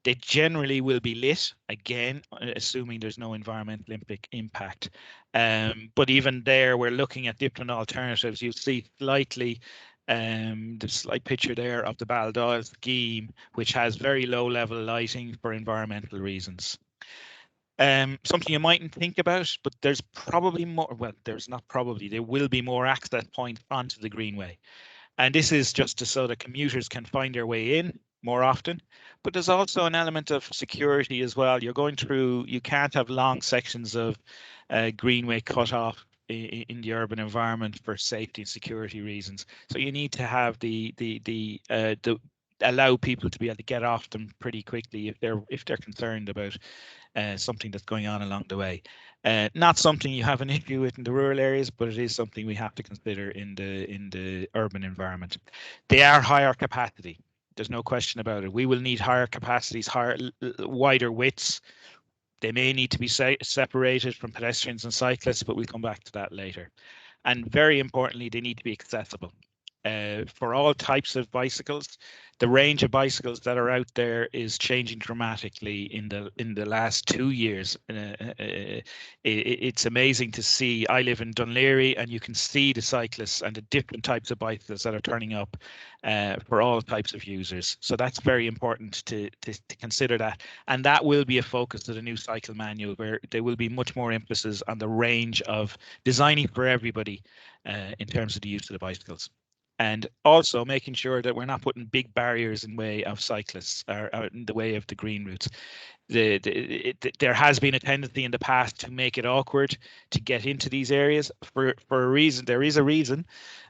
They generally will be lit, again, assuming there's no environmental impact. But even there, we're looking at different alternatives. You'll see slightly the slight picture there of the Baldoyle scheme, which has very low level lighting for environmental reasons. Something you mightn't think about, but there's probably more, well, there's not probably, there will be more access points onto the Greenway. And this is just so that commuters can find their way in more often. But there's also an element of security as well. You're going through, you can't have long sections of Greenway cut off in the urban environment for safety and security reasons. So you need to have the allow people to be able to get off them pretty quickly if they're concerned about something that's going on along the way. Not something you have an issue with in the rural areas, but it is something we have to consider in the urban environment. They are higher capacity. There's no question about it. We will need higher capacities, wider widths. They may need to be separated from pedestrians and cyclists, but we'll come back to that later. And very importantly, they need to be accessible. For all types of bicycles, the range of bicycles that are out there is changing dramatically in the last 2 years. It's amazing to see. I live in Dunleary, and you can see the cyclists and the different types of bicycles that are turning up for all types of users. So that's very important to consider that. And that will be a focus of the new cycle manual, where there will be much more emphasis on the range of designing for everybody in terms of the use of the bicycles. And also making sure that we're not putting big barriers in way of cyclists or in the way of the green routes. There has been a tendency in the past to make it awkward to get into these areas for a reason. There is a reason,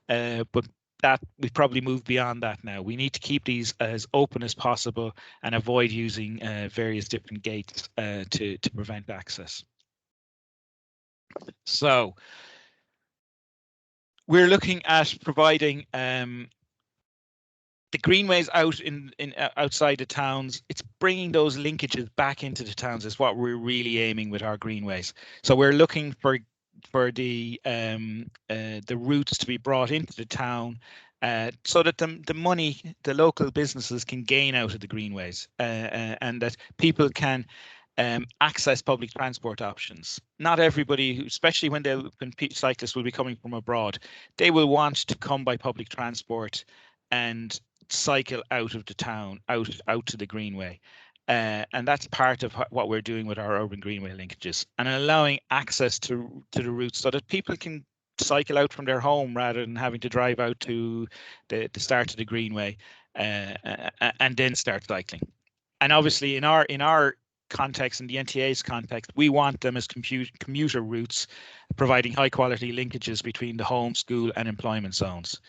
but that we've probably moved beyond that now. We need to keep these as open as possible and avoid using various different gates to prevent access. So we're looking at providing the greenways out outside the towns. It's bringing those linkages back into the towns is what we're really aiming with our greenways. So we're looking for the routes to be brought into the town so that the local businesses can gain out of the greenways and that people can access public transport options. Not everybody, especially when cyclists will be coming from abroad, they will want to come by public transport and cycle out of the town, out to the greenway. And that's part of what we're doing with our urban greenway linkages and allowing access to the routes so that people can cycle out from their home rather than having to drive out to the start of the greenway and then start cycling. And obviously in our context, in the NTA's context, we want them as commuter routes, providing high quality linkages between the home, school and employment zones.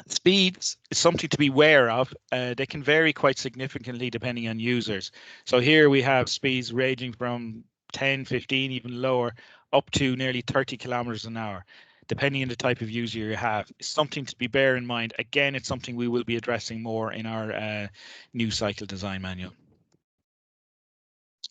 Speeds is something to be aware of. They can vary quite significantly depending on users. So here we have speeds ranging from 10, 15, even lower, up to nearly 30 kilometers an hour, depending on the type of user you have. It's something to bear in mind. Again, it's something we will be addressing more in our new cycle design manual.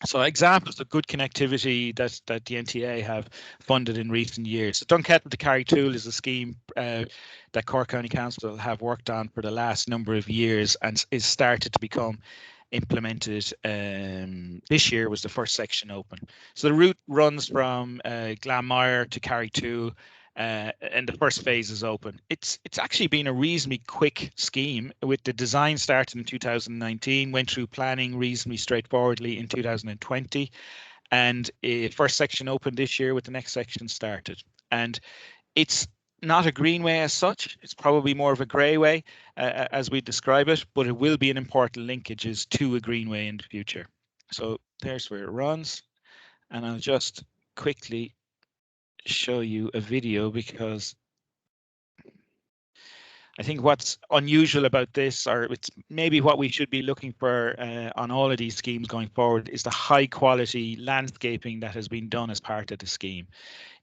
So examples of good connectivity that the NTA have funded in recent years. So Dunkettle to Carrigtwohill is a scheme that Cork County Council have worked on for the last number of years and is started to become implemented. This year was the first section open. So the route runs from Glanmire to Carrigtwohill, and the first phase is open. It's actually been a reasonably quick scheme, with the design started in 2019, went through planning reasonably straightforwardly in 2020, and first section opened this year with the next section started. And it's not a greenway as such. It's probably more of a greyway as we describe it, but it will be an important linkages to a greenway in the future. So there's where it runs, and I'll just quickly show you a video, because I think what's unusual about this, or it's maybe what we should be looking for on all of these schemes going forward, is the high quality landscaping that has been done as part of the scheme.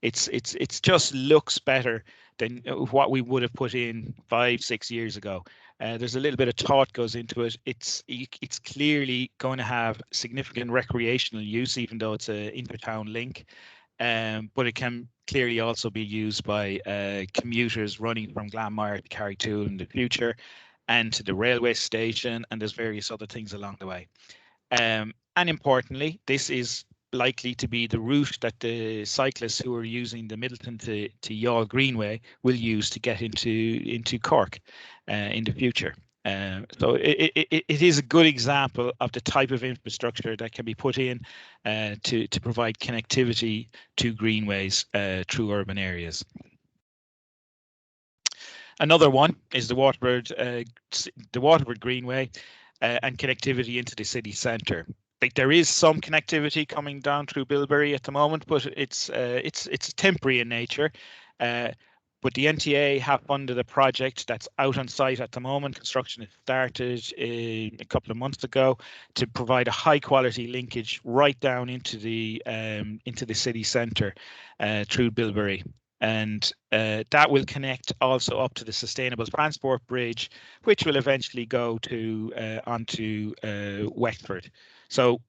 It's just looks better than what we would have put in 5-6 years ago. There's a little bit of thought goes into it. It's clearly going to have significant recreational use, even though it's a intertown link. But it can clearly also be used by commuters running from Glanmire to Carrigtwohill in the future, and to the railway station, and there's various other things along the way. And importantly, this is likely to be the route that the cyclists who are using the Middleton to Youghal Greenway will use to get into Cork in the future. So it is a good example of the type of infrastructure that can be put in to provide connectivity to greenways through urban areas. Another one is the Waterford Greenway and connectivity into the city centre. Like, there is some connectivity coming down through Bilberry at the moment, but it's temporary in nature. But the NTA have funded a project that's out on site at the moment. Construction has started a couple of months ago to provide a high quality linkage right down into the city centre through Bilberry. And that will connect also up to the Sustainable Transport Bridge, which will eventually go to onto Wexford. So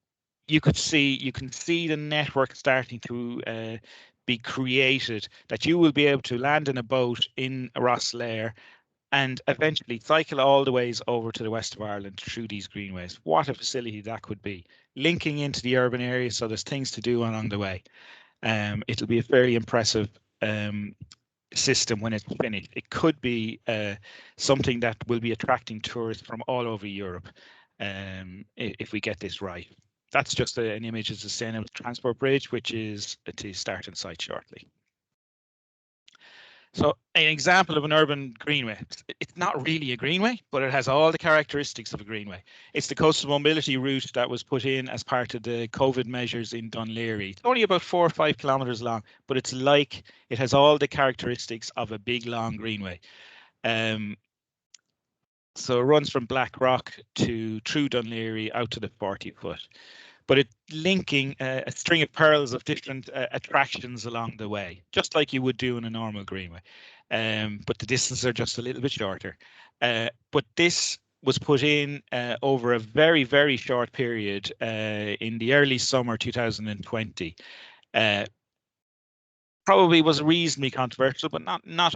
you can see the network starting to be created, that you will be able to land in a boat in Rosslare and eventually cycle all the ways over to the west of Ireland through these greenways. What a facility that could be, linking into the urban areas, so there's things to do along the way. It'll be a fairly impressive system when it's finished. It could be something that will be attracting tourists from all over Europe if we get this right. That's just an image of the Sustainable Transport Bridge, which is to start on site shortly. So an example of an urban greenway. It's not really a greenway, but it has all the characteristics of a greenway. It's the coastal mobility route that was put in as part of the COVID measures in Dunleary. It's only about 4 or 5 kilometres long, but it has all the characteristics of a big, long greenway. So it runs from Blackrock through Dunleary out to the 40-foot. But it's linking a string of pearls of different attractions along the way, just like you would do in a normal greenway. But the distances are just a little bit shorter. But this was put in over a very, very short period in the early summer 2020. Probably was reasonably controversial, but not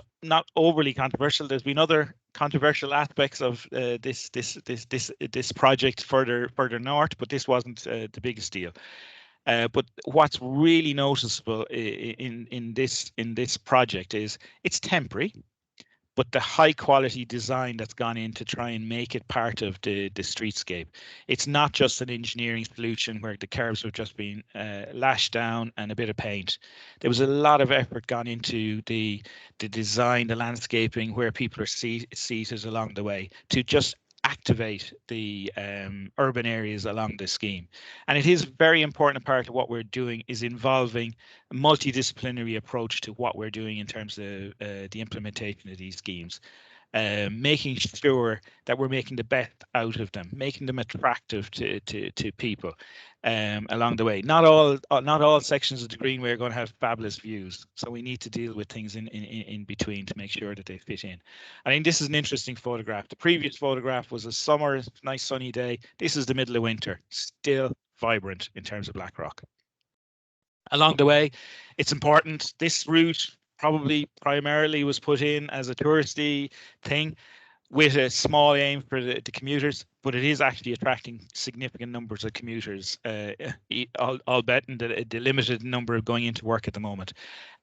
overly controversial. There's been other controversial aspects of this project further north, but this wasn't the biggest deal. But what's really noticeable in this project is it's temporary, but the high quality design that's gone in to try and make it part of the streetscape. It's not just an engineering solution where the curbs have just been lashed down and a bit of paint. There was a lot of effort gone into the design, the landscaping, where people are seated along the way to just activate the urban areas along the scheme. And it is a very important part of what we're doing is involving a multidisciplinary approach to what we're doing in terms of the implementation of these schemes. Making sure that we're making the best out of them, making them attractive to people along the way. Not all sections of the Greenway are going to have fabulous views, so we need to deal with things in between to make sure that they fit in. I think this is an interesting photograph. The previous photograph was a summer, nice sunny day. This is the middle of winter, still vibrant in terms of Blackrock. Along the way, it's important. This route probably primarily was put in as a touristy thing with a small aim for the commuters, but it is actually attracting significant numbers of commuters, I'll bet in the limited number of going into work at the moment.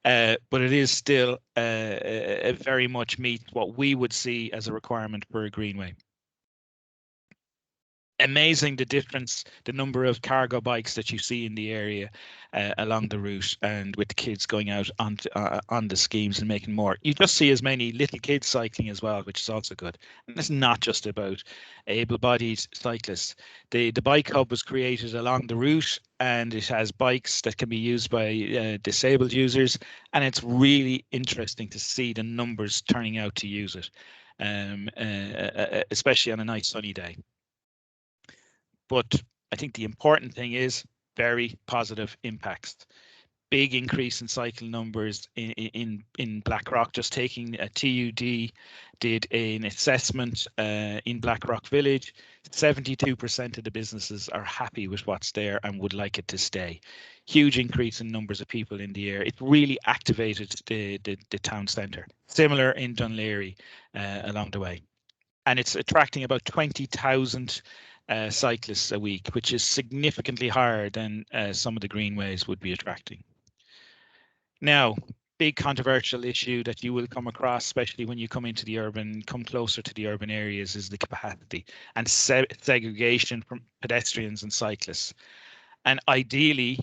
But it is still very much meets what we would see as a requirement for a greenway. amazing the difference, the number of cargo bikes that you see in the area along the route, and with the kids going out on the schemes and making more. You just see as many little kids cycling as well, which is also good. And it's not just about able-bodied cyclists. The bike hub was created along the route, and it has bikes that can be used by disabled users, and it's really interesting to see the numbers turning out to use it, especially on a nice sunny day. But I think the important thing is very positive impacts. Big increase in cycle numbers in Blackrock. Just taking a TUD did an assessment in Blackrock Village. 72% of the businesses are happy with what's there and would like it to stay. Huge increase in numbers of people in the area. It really activated the town centre. Similar in Dunleary along the way. And it's attracting about 20,000 cyclists a week, which is significantly higher than some of the greenways would be attracting. Now, big controversial issue that you will come across, especially when you come closer to the urban areas, is the capacity and segregation from pedestrians and cyclists. And ideally,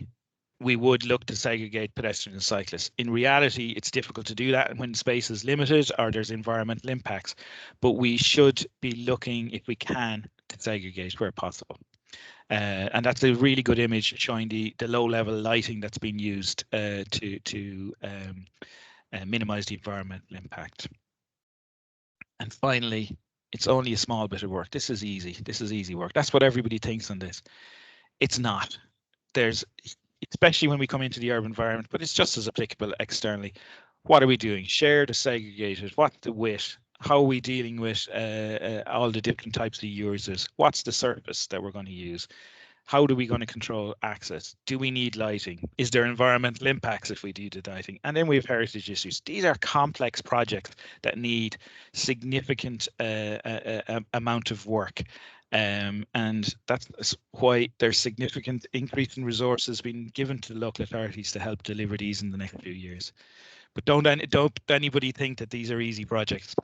we would look to segregate pedestrians and cyclists. In reality, it's difficult to do that when space is limited or there's environmental impacts, but we should be looking, if we can, to segregate where possible. And that's a really good image showing the low-level lighting that's been used to minimize the environmental impact. And finally, it's only a small bit of work. This is easy. This is easy work. That's what everybody thinks on this. It's not. There's, especially when we come into the urban environment, but it's just as applicable externally. What are we doing? Shared or segregated? What's the width? How are we dealing with all the different types of users? What's the surface that we're going to use? How are we going to control access? Do we need lighting? Is there environmental impacts if we do the lighting? And then we have heritage issues. These are complex projects that need significant amount of work. And that's why there's significant increase in resources being given to the local authorities to help deliver these in the next few years. But don't anybody think that these are easy projects.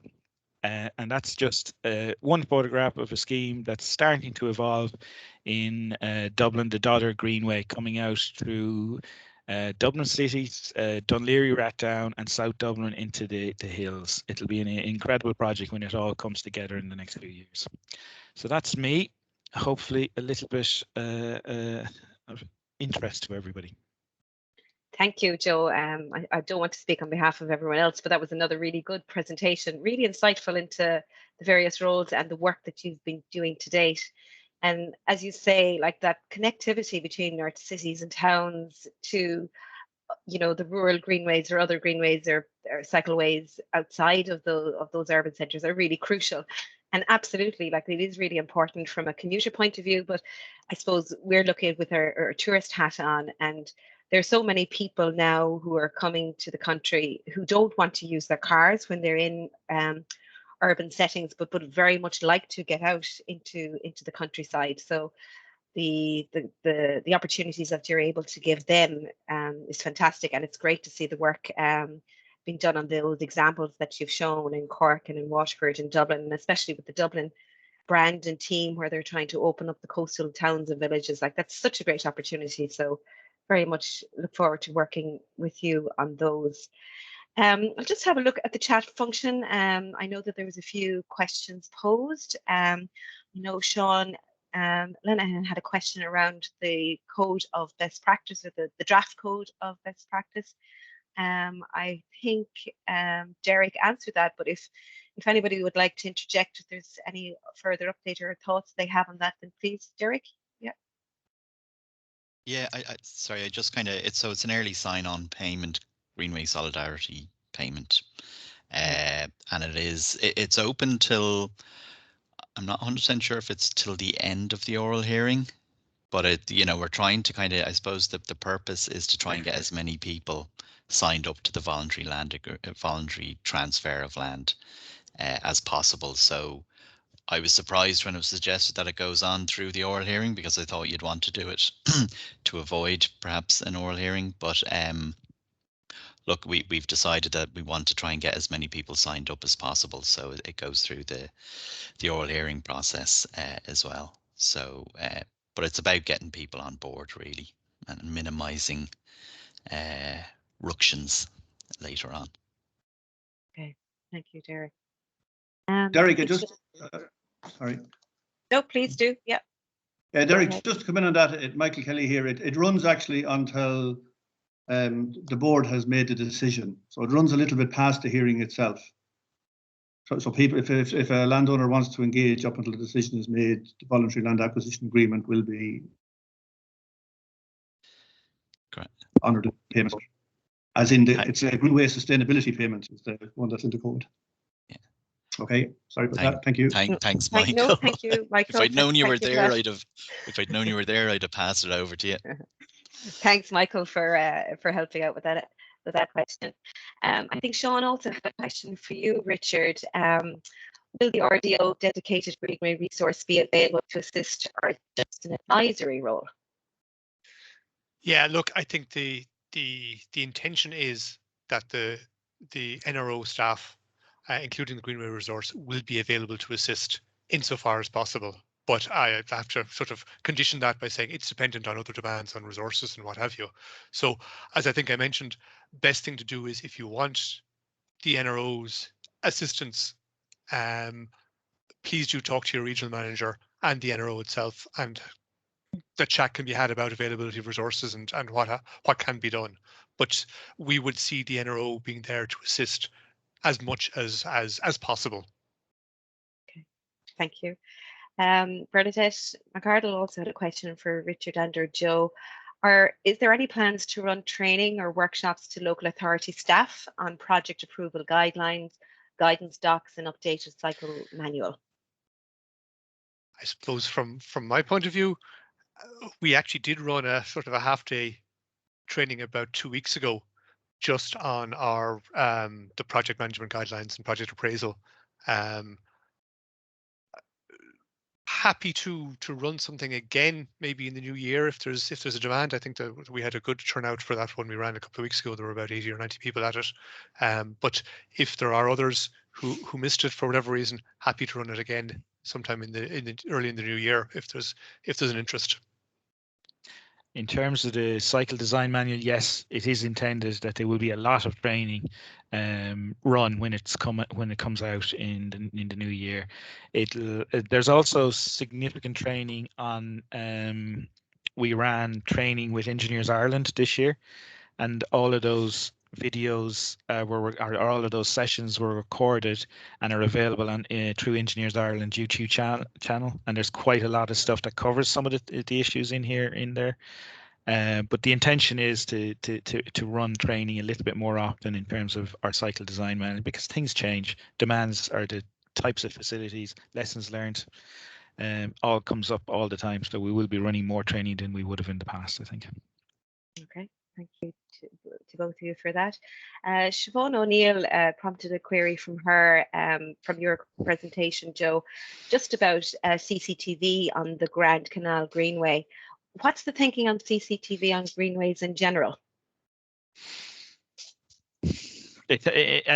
And that's just one photograph of a scheme that's starting to evolve in Dublin, the Dodder Greenway, coming out through Dublin City, Dunleary, Rathdown, and South Dublin into the hills. It'll be an incredible project when it all comes together in the next few years. So that's me. Hopefully a little bit of interest to everybody. Thank you, Joe. I don't want to speak on behalf of everyone else, but that was another really good presentation, really insightful into the various roles and the work that you've been doing to date. And as you say, like that connectivity between our cities and towns to, the rural greenways or other greenways or cycleways outside of those urban centres are really crucial. And absolutely, like it is really important from a commuter point of view, but I suppose we're looking with our tourist hat on, and there's so many people now who are coming to the country who don't want to use their cars when they're in urban settings, but very much like to get out into the countryside. So the opportunities that you're able to give them is fantastic, and it's great to see the work being done on those examples that you've shown in Cork and in Waterford and Dublin, and especially with the Dublin brand and team where they're trying to open up the coastal towns and villages. Like that's such a great opportunity. So very much look forward to working with you on those. I'll just have a look at the chat function. I know that there was a few questions posed. Sean Lenahan had a question around the code of best practice, or the draft code of best practice. I think Derek answered that, but if anybody would like to interject, if there's any further update or thoughts they have on that, then please, Derek. Yeah, sorry, I just it's an early sign-on payment, Greenway Solidarity payment, and it's open till, I'm not 100% sure if it's till the end of the oral hearing, but we're trying to I suppose the purpose is to try and get as many people signed up to the voluntary transfer of land as possible. So I was surprised when it was suggested that it goes on through the oral hearing, because I thought you'd want to do it to avoid perhaps an oral hearing. But look, we've decided that we want to try and get as many people signed up as possible, so it goes through the oral hearing process as well. So, but it's about getting people on board really and minimizing ructions later on. Okay, thank you, Derek. Derek, I just sorry. No, please do. Yeah. Derek, just to come in on that, Michael Kelly here. It runs actually until the board has made the decision, so it runs a little bit past the hearing itself. So people, if a landowner wants to engage up until the decision is made, the voluntary land acquisition agreement will be under the payment. As in it's a Greenway sustainability payment is the one that's in the code. Yeah. Okay. Sorry about that. Thank you. Thanks, Michael. No, thank you, Michael. If I'd known you were there, I'd have passed it over to you. Thanks, Michael, for helping out with that question. I think Sean also had a question for you, Richard. Will the RDO dedicated Greenway resource be available to assist, or just an advisory role? Yeah, look, I think the intention is that the NRO staff, including the Greenway resource, will be available to assist insofar as possible. But I have to sort of condition that by saying it's dependent on other demands on resources and what have you. So, as I think I mentioned, best thing to do is, if you want the NRO's assistance, please do talk to your regional manager and the NRO itself, and the chat can be had about availability of resources and what can be done. But we would see the NRO being there to assist as much as possible. Okay, thank you. Bernadette McArdle also had a question for Richard and or Joe. Is there any plans to run training or workshops to local authority staff on project approval guidelines, guidance docs, and updated cycle manual? I suppose from my point of view, we actually did run a sort of a half-day training about 2 weeks ago, just on our the project management guidelines and project appraisal. Happy to run something again, maybe in the new year if there's a demand. I think that we had a good turnout for that one we ran a couple of weeks ago. There were about 80 or 90 people at it. But if there are others who missed it for whatever reason, happy to run it again sometime early in the new year if there's an interest. In terms of the cycle design manual, yes, it is intended that there will be a lot of training run when it comes out in the new year. There's also significant training on. We ran training with Engineers Ireland this year, and all of those videos all of those sessions were recorded and are available on through Engineers Ireland YouTube channel. And there's quite a lot of stuff that covers some of the issues in there. But the intention is to run training a little bit more often in terms of our cycle design manual, because things change. Demands are the types of facilities, lessons learned, all comes up all the time. So we will be running more training than we would have in the past, I think. Okay, thank you to both of you for that. Siobhan O'Neill prompted a query from her from your presentation, Joe, just about CCTV on the Grand Canal Greenway. What's the thinking on CCTV on greenways in general?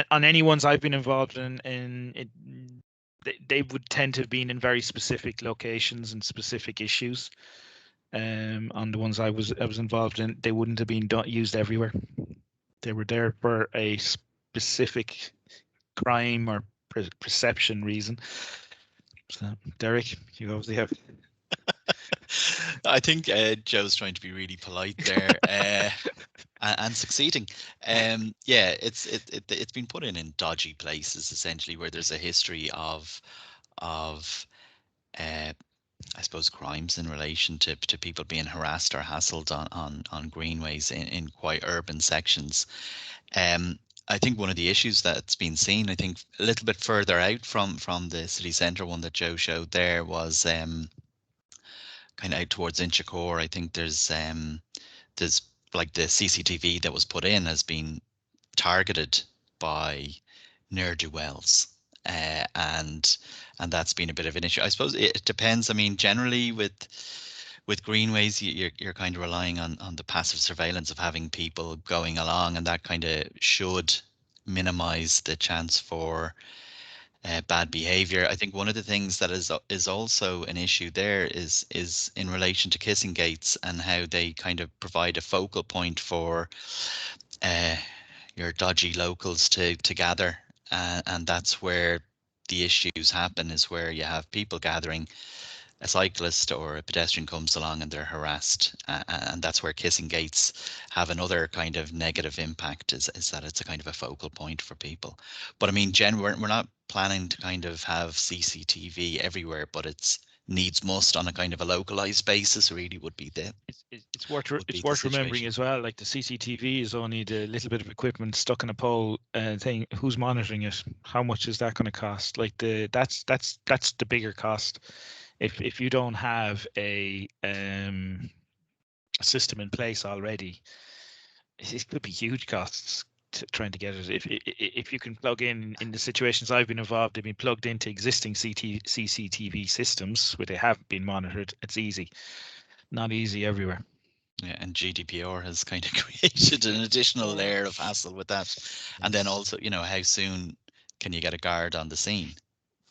On any ones I've been involved in, they would tend to have been in very specific locations and specific issues. On the ones I was involved in, they wouldn't have been used everywhere. They were there for a specific crime or perception reason. So, Derek, you obviously have. I think Joe's trying to be really polite there and succeeding. Yeah, it's been put in dodgy places, essentially, where there's a history of I suppose crimes in relation to people being harassed or hassled on greenways in quite urban sections. I think one of the issues that's been seen, I think a little bit further out from the city centre one that Joe showed there, was kind of out towards Inchicore. I think there's like the CCTV that was put in has been targeted by ne'er-do-wells, and that's been a bit of an issue. I suppose it depends. I mean, generally with greenways, you're kind of relying on the passive surveillance of having people going along, and that kind of should minimize the chance for bad behavior. I think one of the things that is also an issue there is in relation to kissing gates and how they kind of provide a focal point for your dodgy locals to gather, and that's where the issues happen, is where you have people gathering, a cyclist or a pedestrian comes along and they're harassed, and that's where kissing gates have another kind of negative impact, is that it's a kind of a focal point for people. But I mean, Jen, we're not planning to kind of have CCTV everywhere, but it's needs must on a kind of a localized basis really would be the It's worth remembering as well, like the CCTV is only the little bit of equipment stuck in a pole thing. Who's monitoring it? How much is that going to cost? Like that's the bigger cost. If you don't have a system in place already, it could be huge costs trying to get it. If you can plug in the situations I've been involved, they've been plugged into existing CCTV systems where they have been monitored. It's easy, not easy everywhere. Yeah, and GDPR has kind of created an additional layer of hassle with that. And then also, you know, how soon can you get a guard on the scene?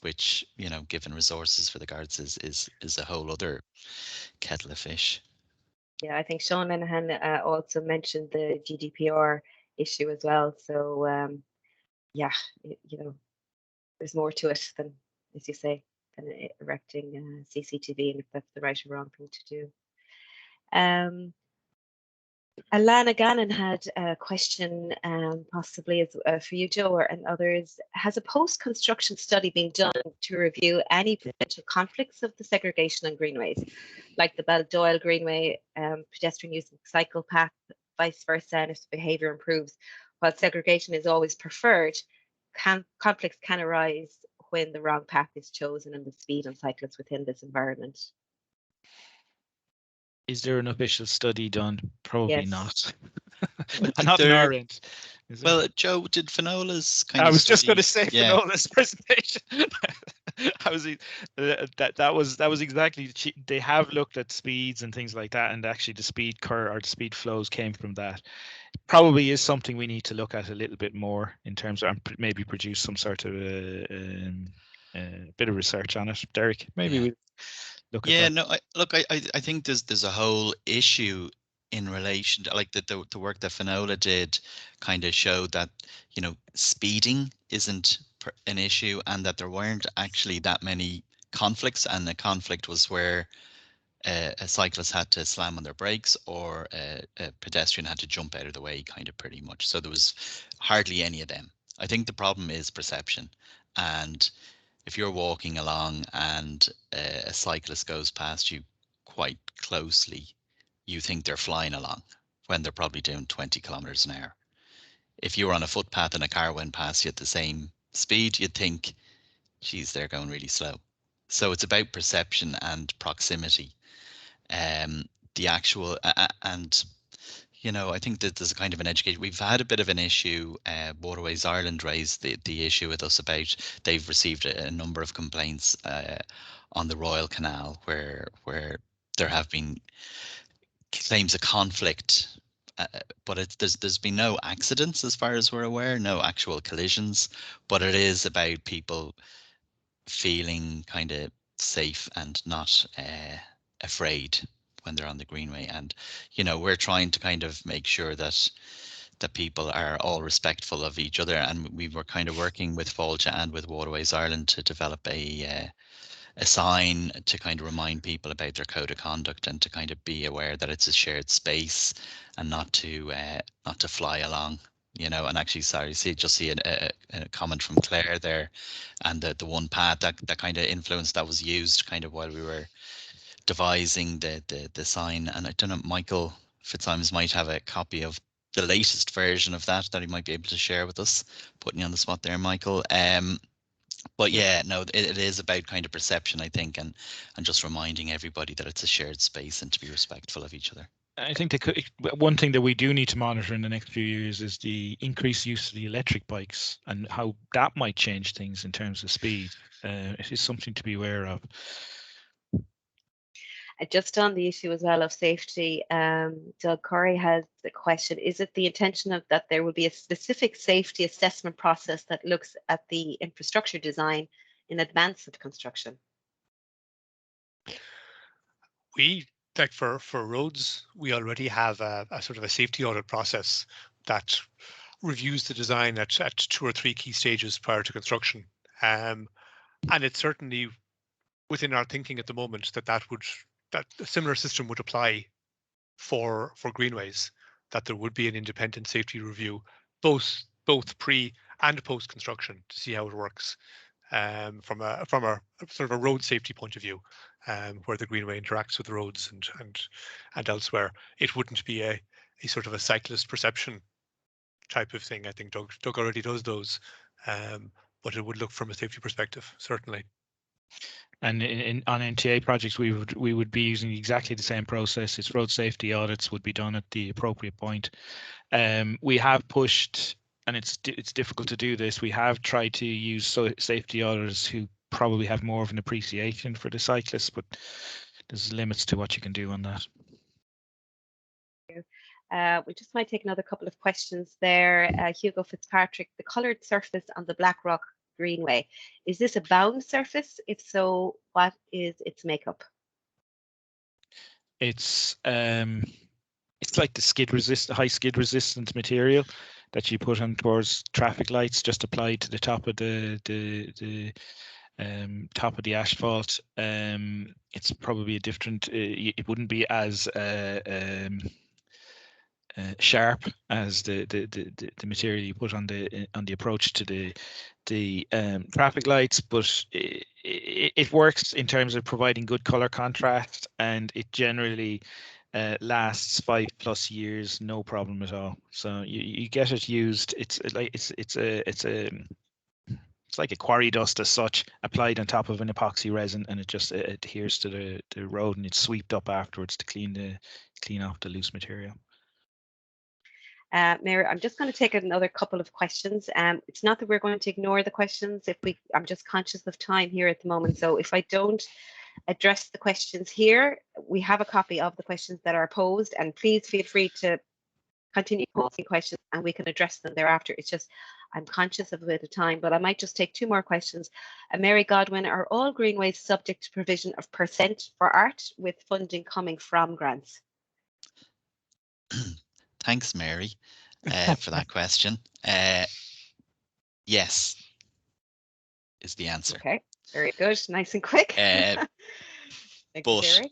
Which, you know, given resources for the guards is a whole other kettle of fish. Yeah, I think Sean Minahan also mentioned the GDPR issue as well. So yeah, you know, there's more to it than, as you say, than erecting CCTV, and if that's the right or wrong thing to do. Alana Gannon had a question, possibly for you, Joe, and others. Has a post-construction study been done to review any potential conflicts of the segregation on greenways, like the Baldoyle Greenway, pedestrian use of the cycle path, vice versa, and if the behaviour improves? While segregation is always preferred, conflicts can arise when the wrong path is chosen and the speed on cyclists within this environment. Is there an official study done? Probably Yes. not. Not in our end. Well, Joe, did Finola's kind I of was just going to say yeah. Finola's presentation. That was exactly. They have looked at speeds and things like that, and actually the speed curve or the speed flows came from that. Probably is something we need to look at a little bit more in terms of maybe produce some sort of bit of research on it. Derek, maybe we look at that. No, I think there's a whole issue in relation to, like, the work that Finola did kind of showed that, you know, speeding isn't an issue, and that there weren't actually that many conflicts, and the conflict was where a cyclist had to slam on their brakes, or a pedestrian had to jump out of the way, kind of, pretty much. So there was hardly any of them. I think the problem is perception, and if you're walking along and a cyclist goes past you quite closely, you think they're flying along when they're probably doing 20 kilometers an hour. If you were on a footpath and a car went past you at the same speed, you'd think, geez, they're going really slow. So it's about perception and proximity. The actual, and you know, I think that there's a kind of an education. We've had a bit of an issue. Waterways Ireland raised the issue with us about, they've received a number of complaints on the Royal Canal where there have been claims of conflict, but there's been no accidents as far as we're aware, no actual collisions. But it is about people feeling kind of safe and not afraid when they're on the Greenway. And, you know, we're trying to kind of make sure that people are all respectful of each other. And we were kind of working with Fáilte and with Waterways Ireland to develop a sign to kind of remind people about their code of conduct, and to kind of be aware that it's a shared space, and not to fly along. You know, and actually, sorry, see a comment from Claire there, and the one path that kind of influence that was used kind of while we were devising the sign. And I don't know, Michael Fitzsimons might have a copy of the latest version of that he might be able to share with us. Putting you on the spot there, Michael. But yeah, no, it is about kind of perception, I think, and just reminding everybody that it's a shared space and to be respectful of each other. I think one thing that we do need to monitor in the next few years is the increased use of the electric bikes, and how that might change things in terms of speed. It is something to be aware of. Just on the issue as well of safety, Doug Corey has the question, is it the intention of that there will be a specific safety assessment process that looks at the infrastructure design in advance of construction? We, like for roads, we already have a sort of a safety audit process that reviews the design at 2 or 3 key stages prior to construction. And it's certainly within our thinking at the moment that a similar system would apply for Greenways, that there would be an independent safety review, both pre and post construction, to see how it works, from a sort of a road safety point of view, where the Greenway interacts with the roads and elsewhere. It wouldn't be a sort of a cyclist perception type of thing. I think Doug already does those, but it would look from a safety perspective, certainly. And on NTA projects, we would be using exactly the same process. It's road safety audits would be done at the appropriate point. We have pushed, and it's difficult to do this. We have tried to use safety auditors who probably have more of an appreciation for the cyclists, but there's limits to what you can do on that. We just might take another couple of questions there. Hugo Fitzpatrick, the coloured surface on the Blackrock Greenway, is this a bound surface? If so, what is its makeup? It's like the high skid resistant material that you put on towards traffic lights, just applied to the top of the top of the asphalt. It's probably a different. It wouldn't be as sharp as the material you put on the approach to the traffic lights, but it works in terms of providing good color contrast, and it generally lasts 5+ years, no problem at all. So you get it used. It's like a quarry dust as such, applied on top of an epoxy resin, and it just adheres to the road, and it's swept up afterwards to clean off the loose material. Mary, I'm just going to take another couple of questions. It's not that we're going to ignore the questions. I'm just conscious of time here at the moment. So if I don't address the questions here, we have a copy of the questions that are posed, and please feel free to continue posing questions and we can address them thereafter. It's just, I'm conscious of a bit of time, but I might just take 2 more questions. Mary Godwin, are all Greenways subject to provision of % for art with funding coming from grants? Thanks, Mary, for that question. Yes, is the answer. Okay, very good, nice and quick. But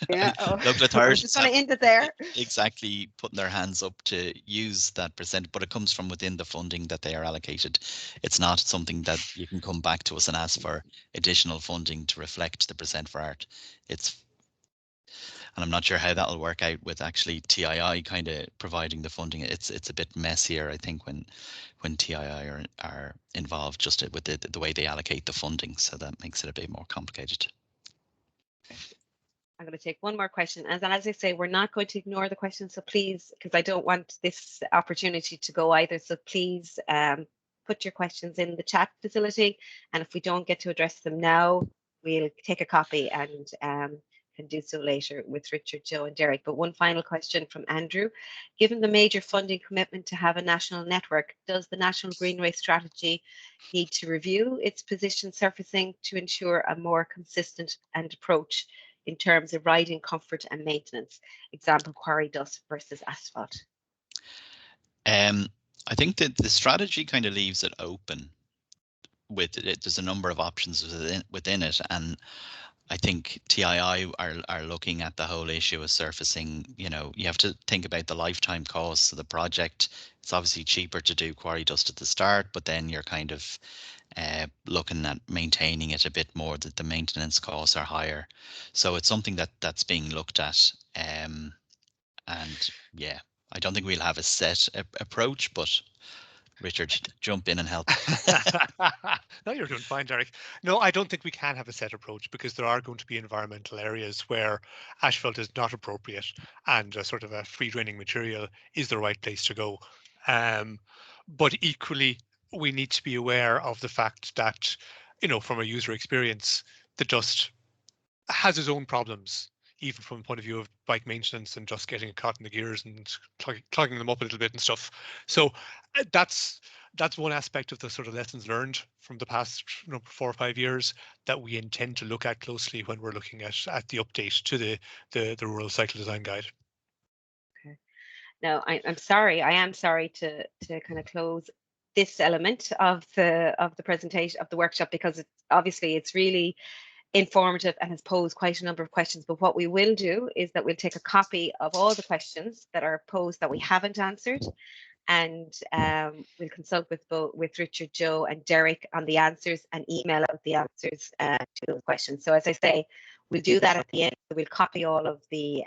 yeah, local authorities I'm just going to end it there. Exactly, putting their hands up to use that %, but it comes from within the funding that they are allocated. It's not something that you can come back to us and ask for additional funding to reflect the % for art. And I'm not sure how that'll work out with actually TII kind of providing the funding. It's a bit messier, I think, when TII are involved, just with the way they allocate the funding. So that makes it a bit more complicated. I'm going to take 1 more question. And then, as I say, we're not going to ignore the questions. So please, because I don't want this opportunity to go either. So please put your questions in the chat facility. And if we don't get to address them now, we'll take a copy and can do so later with Richard, Joe and Derek. But one final question from Andrew. Given the major funding commitment to have a national network, does the National Greenway Strategy need to review its position surfacing to ensure a more consistent approach in terms of riding comfort and maintenance? Example, quarry dust versus asphalt. I think that the strategy kind of leaves it open with it. There's a number of options within it, and I think TII are looking at the whole issue of surfacing. You know, you have to think about the lifetime costs of the project. It's obviously cheaper to do quarry dust at the start, but then you're kind of looking at maintaining it a bit more, that the maintenance costs are higher. So it's something that's being looked at. And yeah, I don't think we'll have a set approach, but Richard, jump in and help. No, you're doing fine, Derek. No, I don't think we can have a set approach, because there are going to be environmental areas where asphalt is not appropriate and a sort of a free draining material is the right place to go. But equally, we need to be aware of the fact that, you know, from a user experience, the dust has its own problems. even from the point of view of bike maintenance and just getting it caught in the gears and clogging them up a little bit and stuff. So that's one aspect of the sort of lessons learned from the past 4 or 5 years that we intend to look at closely when we're looking at the update to the Rural Cycle Design Guide. Okay. Now, I'm sorry. I am sorry to kind of close this element of the presentation of the workshop, because it's really informative and has posed quite a number of questions. But what we will do is that we'll take a copy of all the questions that are posed that we haven't answered, and we'll consult with Richard, Joe, and Derek on the answers and email out the answers to those questions. So as I say, we'll do that at the end. We'll copy all of the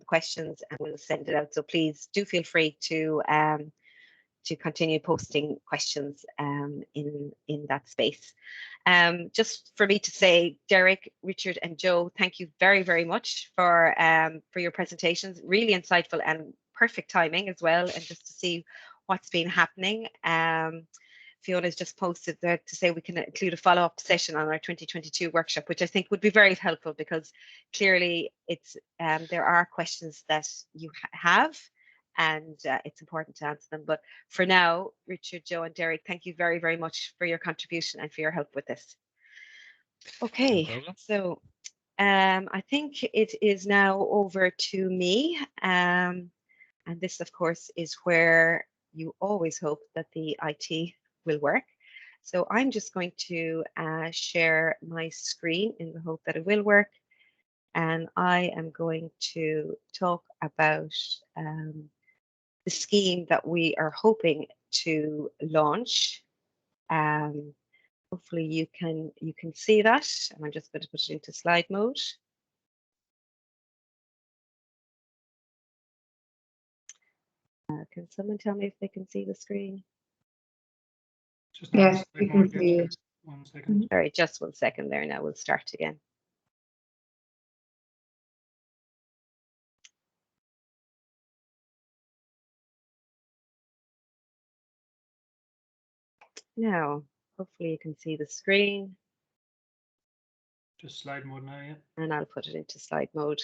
questions and we'll send it out. So please do feel free to continue posting questions in that space. Just for me to say, Derek, Richard, and Joe, thank you very, very much for your presentations. Really insightful and perfect timing as well, and just to see what's been happening. Fiona's just posted there to say we can include a follow-up session on our 2022 workshop, which I think would be very helpful, because clearly it's there are questions that you have, and it's important to answer them. But for now, Richard, Joe, and Derek, thank you very, very much for your contribution and for your help with this. Okay, so I think it is now over to me. And this, of course, is where you always hope that the IT will work. So I'm just going to share my screen in the hope that it will work. And I am going to talk about the scheme that we are hoping to launch. Hopefully you can see that. And I'm just going to put it into slide mode. Can someone tell me if they can see the screen? Yes, we can see it. 1 second. Sorry, just 1 second there. Now we'll start again. Now, hopefully you can see the screen. Just slide mode now, yeah. And I'll put it into slide mode.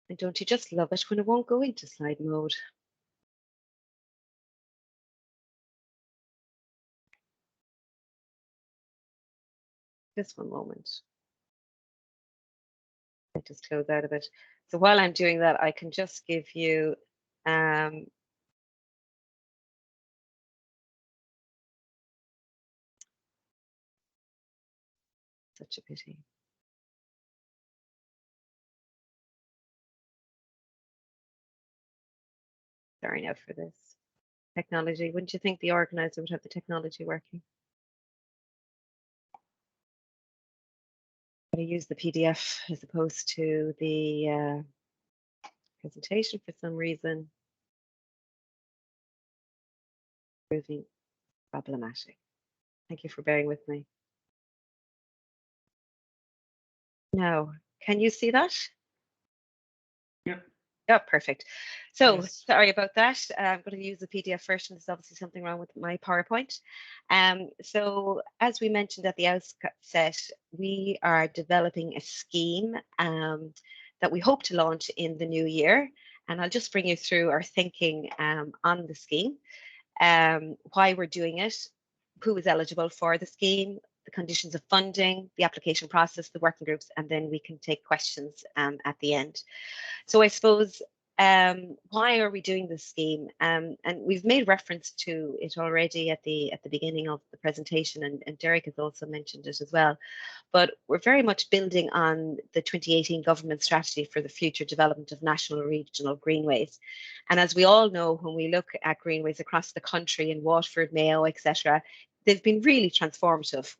And don't you just love it when it won't go into slide mode? Just one moment. I just close out of it. So while I'm doing that, I can just give you such a pity. Sorry now for this technology. Wouldn't you think the organizer would have the technology working? I use the PDF as opposed to the presentation for some reason. Proving problematic. Thank you for bearing with me. Now, can you see that? Yep. Yeah, perfect. So Yes. sorry about that. I'm going to use the PDF version. There's obviously something wrong with my PowerPoint. So as we mentioned at the outset, we are developing a scheme that we hope to launch in the new year. And I'll just bring you through our thinking on the scheme, why we're doing it, who is eligible for the scheme, the conditions of funding, the application process, the working groups, and then we can take questions at the end. So I suppose, why are we doing this scheme? And we've made reference to it already at the beginning of the presentation, and Derek has also mentioned it as well. But we're very much building on the 2018 government strategy for the future development of national and regional greenways. And as we all know, when we look at greenways across the country in Waterford, Mayo, etc., they've been really transformative,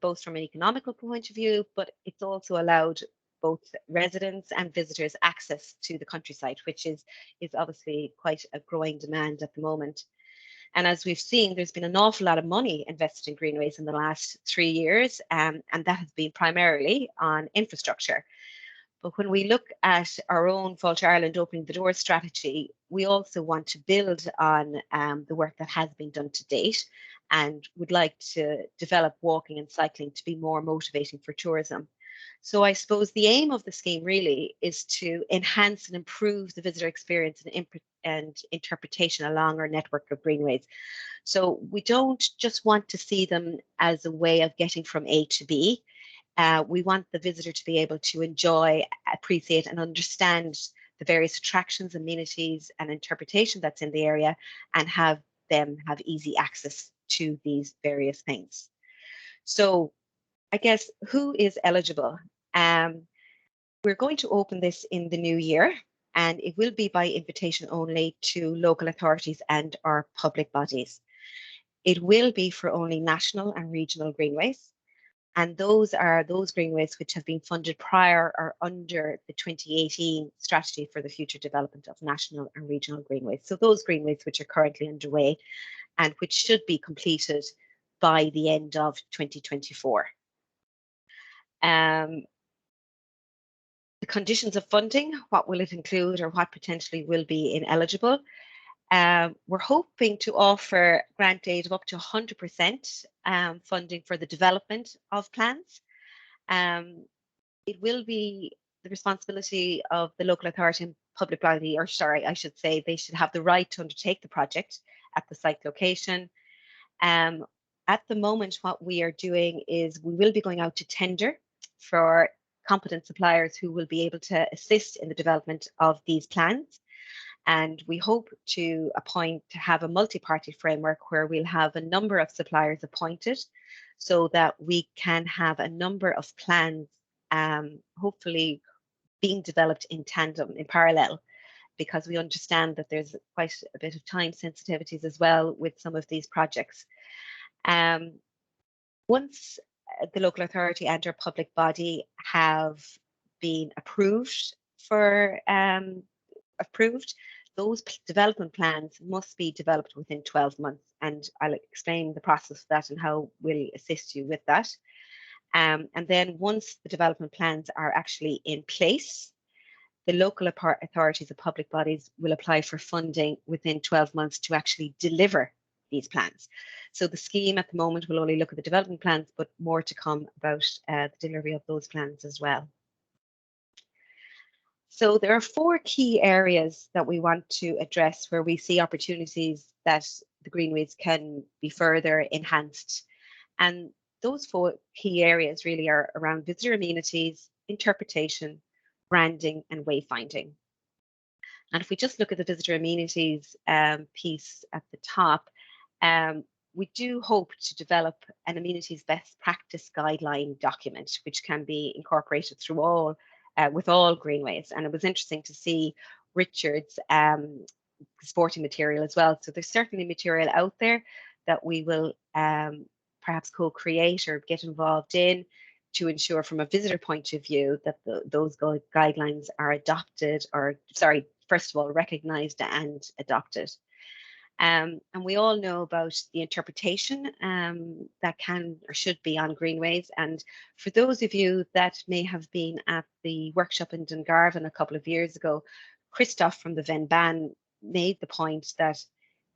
both from an economical point of view, but it's also allowed both residents and visitors access to the countryside, which is obviously quite a growing demand at the moment. And as we've seen, there's been an awful lot of money invested in greenways in the last 3 years, and that has been primarily on infrastructure. But when we look at our own Fáilte Ireland opening the door strategy, we also want to build on the work that has been done to date, and would like to develop walking and cycling to be more motivating for tourism. So I suppose the aim of the scheme really is to enhance and improve the visitor experience and interpretation along our network of greenways. So we don't just want to see them as a way of getting from A to B. We want the visitor to be able to enjoy, appreciate, and understand the various attractions, amenities, and interpretation that's in the area, and have them have easy access to these various things. So I guess who is eligible? We're going to open this in the new year, and it will be by invitation only to local authorities and our public bodies. It will be for only national and regional greenways, and those are those greenways which have been funded prior or under the 2018 strategy for the future development of national and regional greenways. So those greenways which are currently underway and which should be completed by the end of 2024. The conditions of funding, what will it include, or what potentially will be ineligible? We're hoping to offer grant aid of up to 100% funding for the development of plans. It will be the responsibility of the local authority and public body, or sorry, I should say, they should have the right to undertake the project at the site location. At the moment, what we are doing is we will be going out to tender for competent suppliers who will be able to assist in the development of these plans. And we hope to have a multi-party framework where we'll have a number of suppliers appointed so that we can have a number of plans hopefully being developed in tandem, in parallel, because we understand that there's quite a bit of time sensitivities as well with some of these projects. Once the local authority and our public body have been approved, those development plans must be developed within 12 months. And I'll explain the process of that and how we'll assist you with that. And then once the development plans are actually in place, the local authorities and public bodies will apply for funding within 12 months to actually deliver these plans. So the scheme at the moment will only look at the development plans, but more to come about the delivery of those plans as well. So there are 4 key areas that we want to address where we see opportunities that the greenways can be further enhanced. And those 4 key areas really are around visitor amenities, interpretation, branding, and wayfinding. And if we just look at the visitor amenities piece at the top, we do hope to develop an amenities best practice guideline document, which can be incorporated through with all greenways. And it was interesting to see Richard's sporting material as well. So there's certainly material out there that we will perhaps co-create or get involved in to ensure from a visitor point of view that those guidelines are adopted, or sorry, first of all, recognized and adopted. And we all know about the interpretation that can or should be on greenways. And for those of you that may have been at the workshop in Dungarvan a couple of years ago, Christoph from the Venban made the point that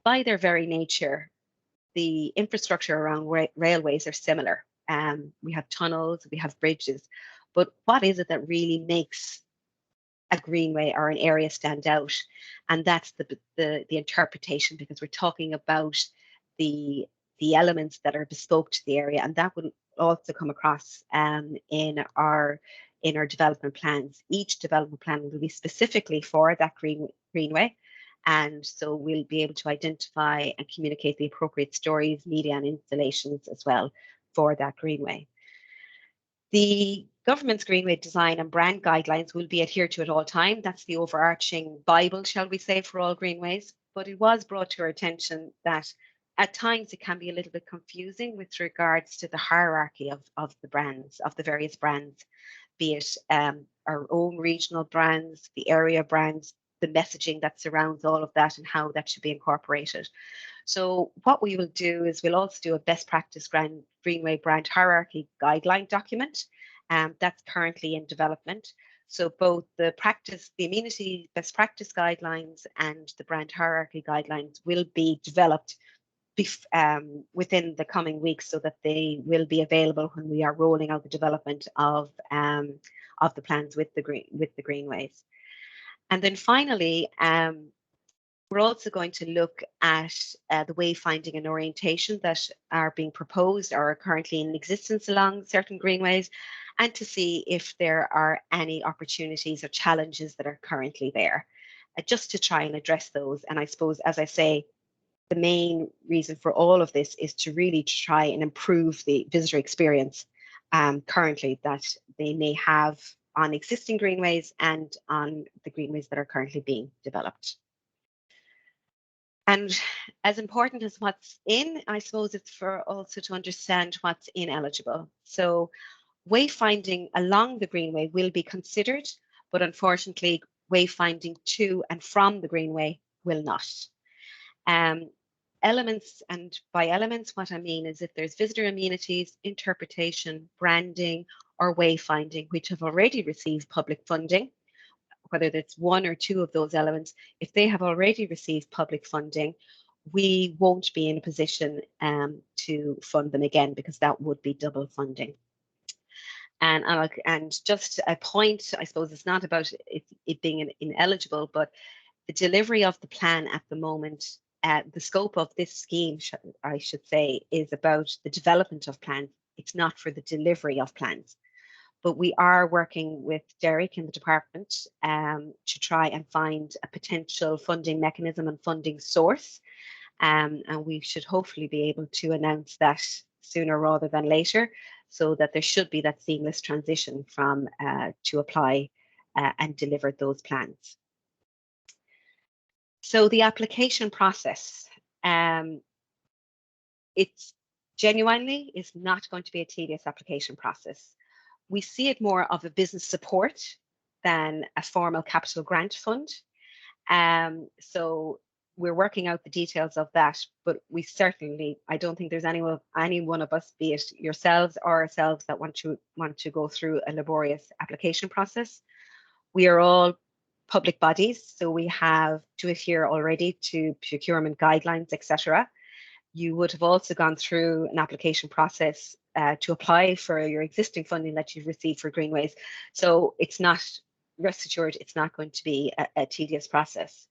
by their very nature, the infrastructure around railways are similar. We have tunnels, we have bridges, but what is it that really makes a greenway or an area stand out? And that's the interpretation, because we're talking about the elements that are bespoke to the area, and that will also come across in our development plans. Each development plan will be specifically for that greenway, and so we'll be able to identify and communicate the appropriate stories, media, and installations as well for that greenway. The government's Greenway design and brand guidelines will be adhered to at all time. That's the overarching Bible, shall we say, for all greenways. But it was brought to our attention that at times it can be a little bit confusing with regards to the hierarchy of the brands, of the various brands, be it our own regional brands, the area brands, the messaging that surrounds all of that, and how that should be incorporated. So what we will do is we'll also do a best practice Greenway brand hierarchy guideline document. That's currently in development. So both the amenity best practice guidelines and the brand hierarchy guidelines will be developed within the coming weeks, so that they will be available when we are rolling out the development of the plans with the Greenways. And then finally, we're also going to look at the wayfinding and orientation that are being proposed or are currently in existence along certain greenways, and to see if there are any opportunities or challenges that are currently there, just to try and address those. And I suppose, as I say, the main reason for all of this is to really try and improve the visitor experience currently that they may have on existing greenways and on the greenways that are currently being developed. And as important as what's in, I suppose it's for also to understand what's ineligible. So wayfinding along the greenway will be considered, but unfortunately wayfinding to and from the greenway will not. Elements, and by elements what I mean is if there's visitor amenities, interpretation, branding, or wayfinding which have already received public funding, whether it's one or two of those elements, if they have already received public funding, we won't be in a position to fund them again, because that would be double funding. And just a point, I suppose it's not about it being ineligible, but the delivery of the plan at the moment, the scope of this scheme, I should say, is about the development of plans. It's not for the delivery of plans. But we are working with Derek in the department to try and find a potential funding mechanism and funding source. And we should hopefully be able to announce that sooner rather than later, so that there should be that seamless transition from to apply and deliver those plans. So the application process, it's genuinely is not going to be a tedious application process. We see it more of a business support than a formal capital grant fund. So we're working out the details of that, but we certainly, I don't think there's any one of us, be it yourselves or ourselves, that want to go through a laborious application process. We are all public bodies, so we have to adhere already to procurement guidelines, etc. You would have also gone through an application process to apply for your existing funding that you've received for Greenways. So it's not, rest assured, it's not going to be a tedious process.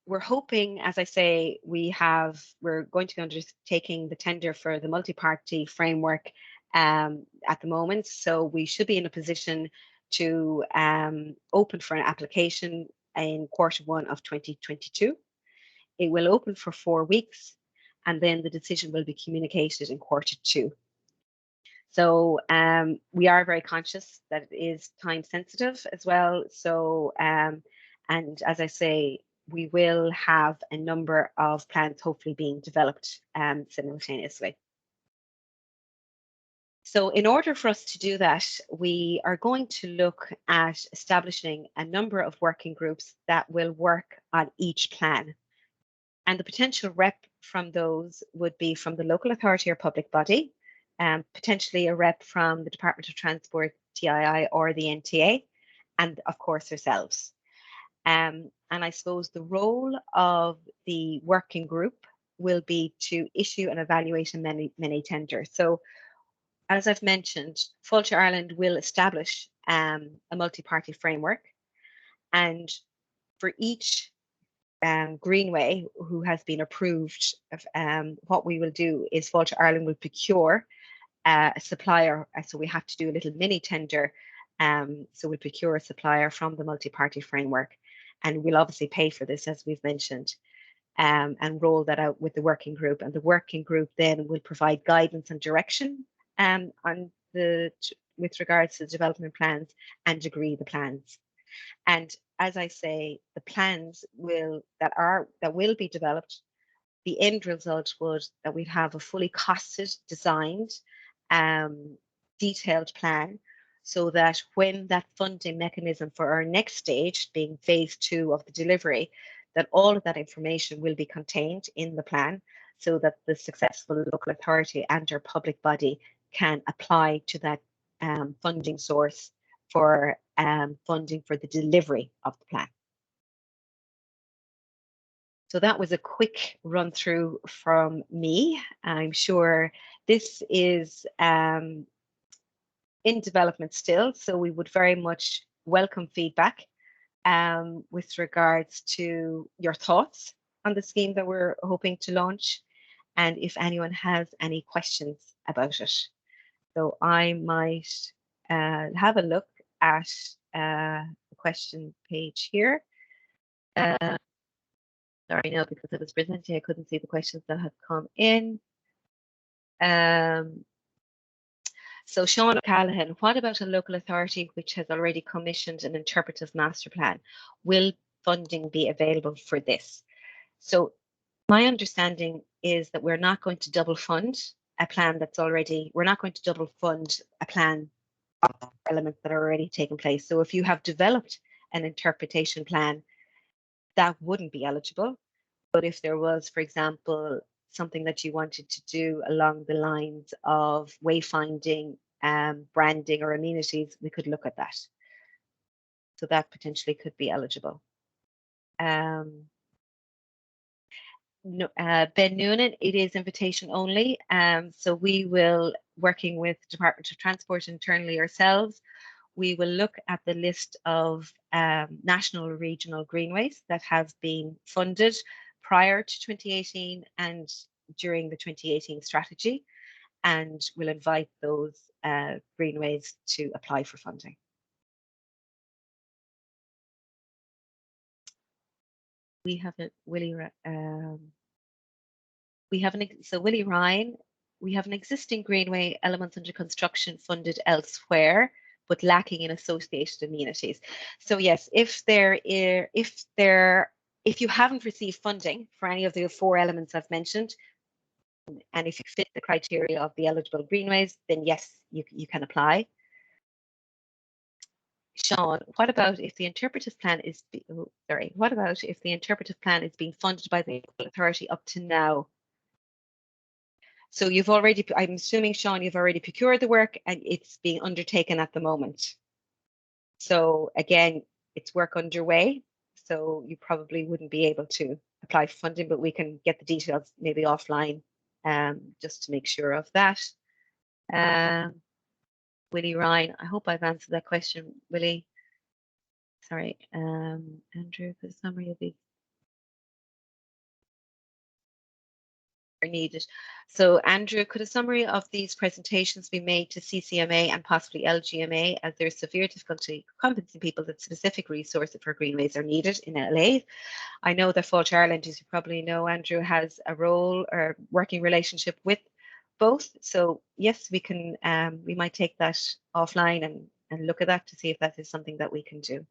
We're hoping, as I say, we're going to be undertaking the tender for the multi-party framework at the moment. So we should be in a position to open for an application in Q1 of 2022. It will open for 4 weeks, and then the decision will be communicated in Q2. So we are very conscious that it is time sensitive as well. So, and as I say, we will have a number of plans hopefully being developed simultaneously. So in order for us to do that, we are going to look at establishing a number of working groups that will work on each plan. And the potential rep from those would be from the local authority or public body, potentially a rep from the Department of Transport, TII, or the NTA, and of course ourselves. And I suppose the role of the working group will be to issue and evaluate a mini tender. So as I've mentioned, Fáilte Ireland will establish a multi-party framework, and for each Greenway who has been approved, what we will do is Fáilte Ireland will procure a supplier. So we have to do a little mini tender. So we'll procure a supplier from the multi-party framework, and we'll obviously pay for this, as we've mentioned, and roll that out with the working group. And the working group then will provide guidance and direction with regards to the development plans and agree the plans. And as I say, the plans that will be developed, the end result would that we'd have a fully costed, designed, detailed plan, so that when that funding mechanism for our next stage, being phase 2 of the delivery, that all of that information will be contained in the plan, so that the successful local authority and our public body can apply to that funding source for funding for the delivery of the plan. So that was a quick run through from me. I'm sure this is in development still, so we would very much welcome feedback with regards to your thoughts on the scheme that we're hoping to launch, and if anyone has any questions about it. So I might have a look at the question page here. Sorry, no, because I was presenting, I couldn't see the questions that have come in. So Sean O'Callaghan, what about a local authority which has already commissioned an interpretive master plan? Will funding be available for this? So my understanding is that we're not going to double fund a plan that's already, we're not going to double fund a plan of elements that are already taking place. So if you have developed an interpretation plan, that wouldn't be eligible. But if there was, for example, something that you wanted to do along the lines of wayfinding, branding or amenities, we could look at that. So that potentially could be eligible. No, Ben Noonan, it is invitation only. So we will, working with Department of Transport internally ourselves, we will look at the list of national or regional greenways that have been funded prior to 2018 and during the 2018 strategy, and we'll invite those greenways to apply for funding. We have a Willie Ryan, we have an existing greenway, elements under construction funded elsewhere, but lacking in associated amenities. So yes, if you haven't received funding for any of the 4 elements I've mentioned, and if you fit the criteria of the eligible greenways, then yes, you can apply. Sean, what about if the interpretive plan is what about if the interpretive plan is being funded by the local authority up to now? So you've already, I'm assuming, Sean, you've already procured the work and it's being undertaken at the moment. So again, it's work underway. So you probably wouldn't be able to apply for funding, but we can get the details maybe offline just to make sure of that. Willie Ryan, I hope I've answered that question, Willie. Sorry, Andrew, for the summary of these are needed. So Andrew, could a summary of these presentations be made to CCMA and possibly LGMA, as there's severe difficulty convincing people that specific resources for greenways are needed in LA? I know that Fáilte Ireland, as you probably know, Andrew, has a role or working relationship with both. So yes, we can, we might take that offline and look at that to see if that is something that we can do.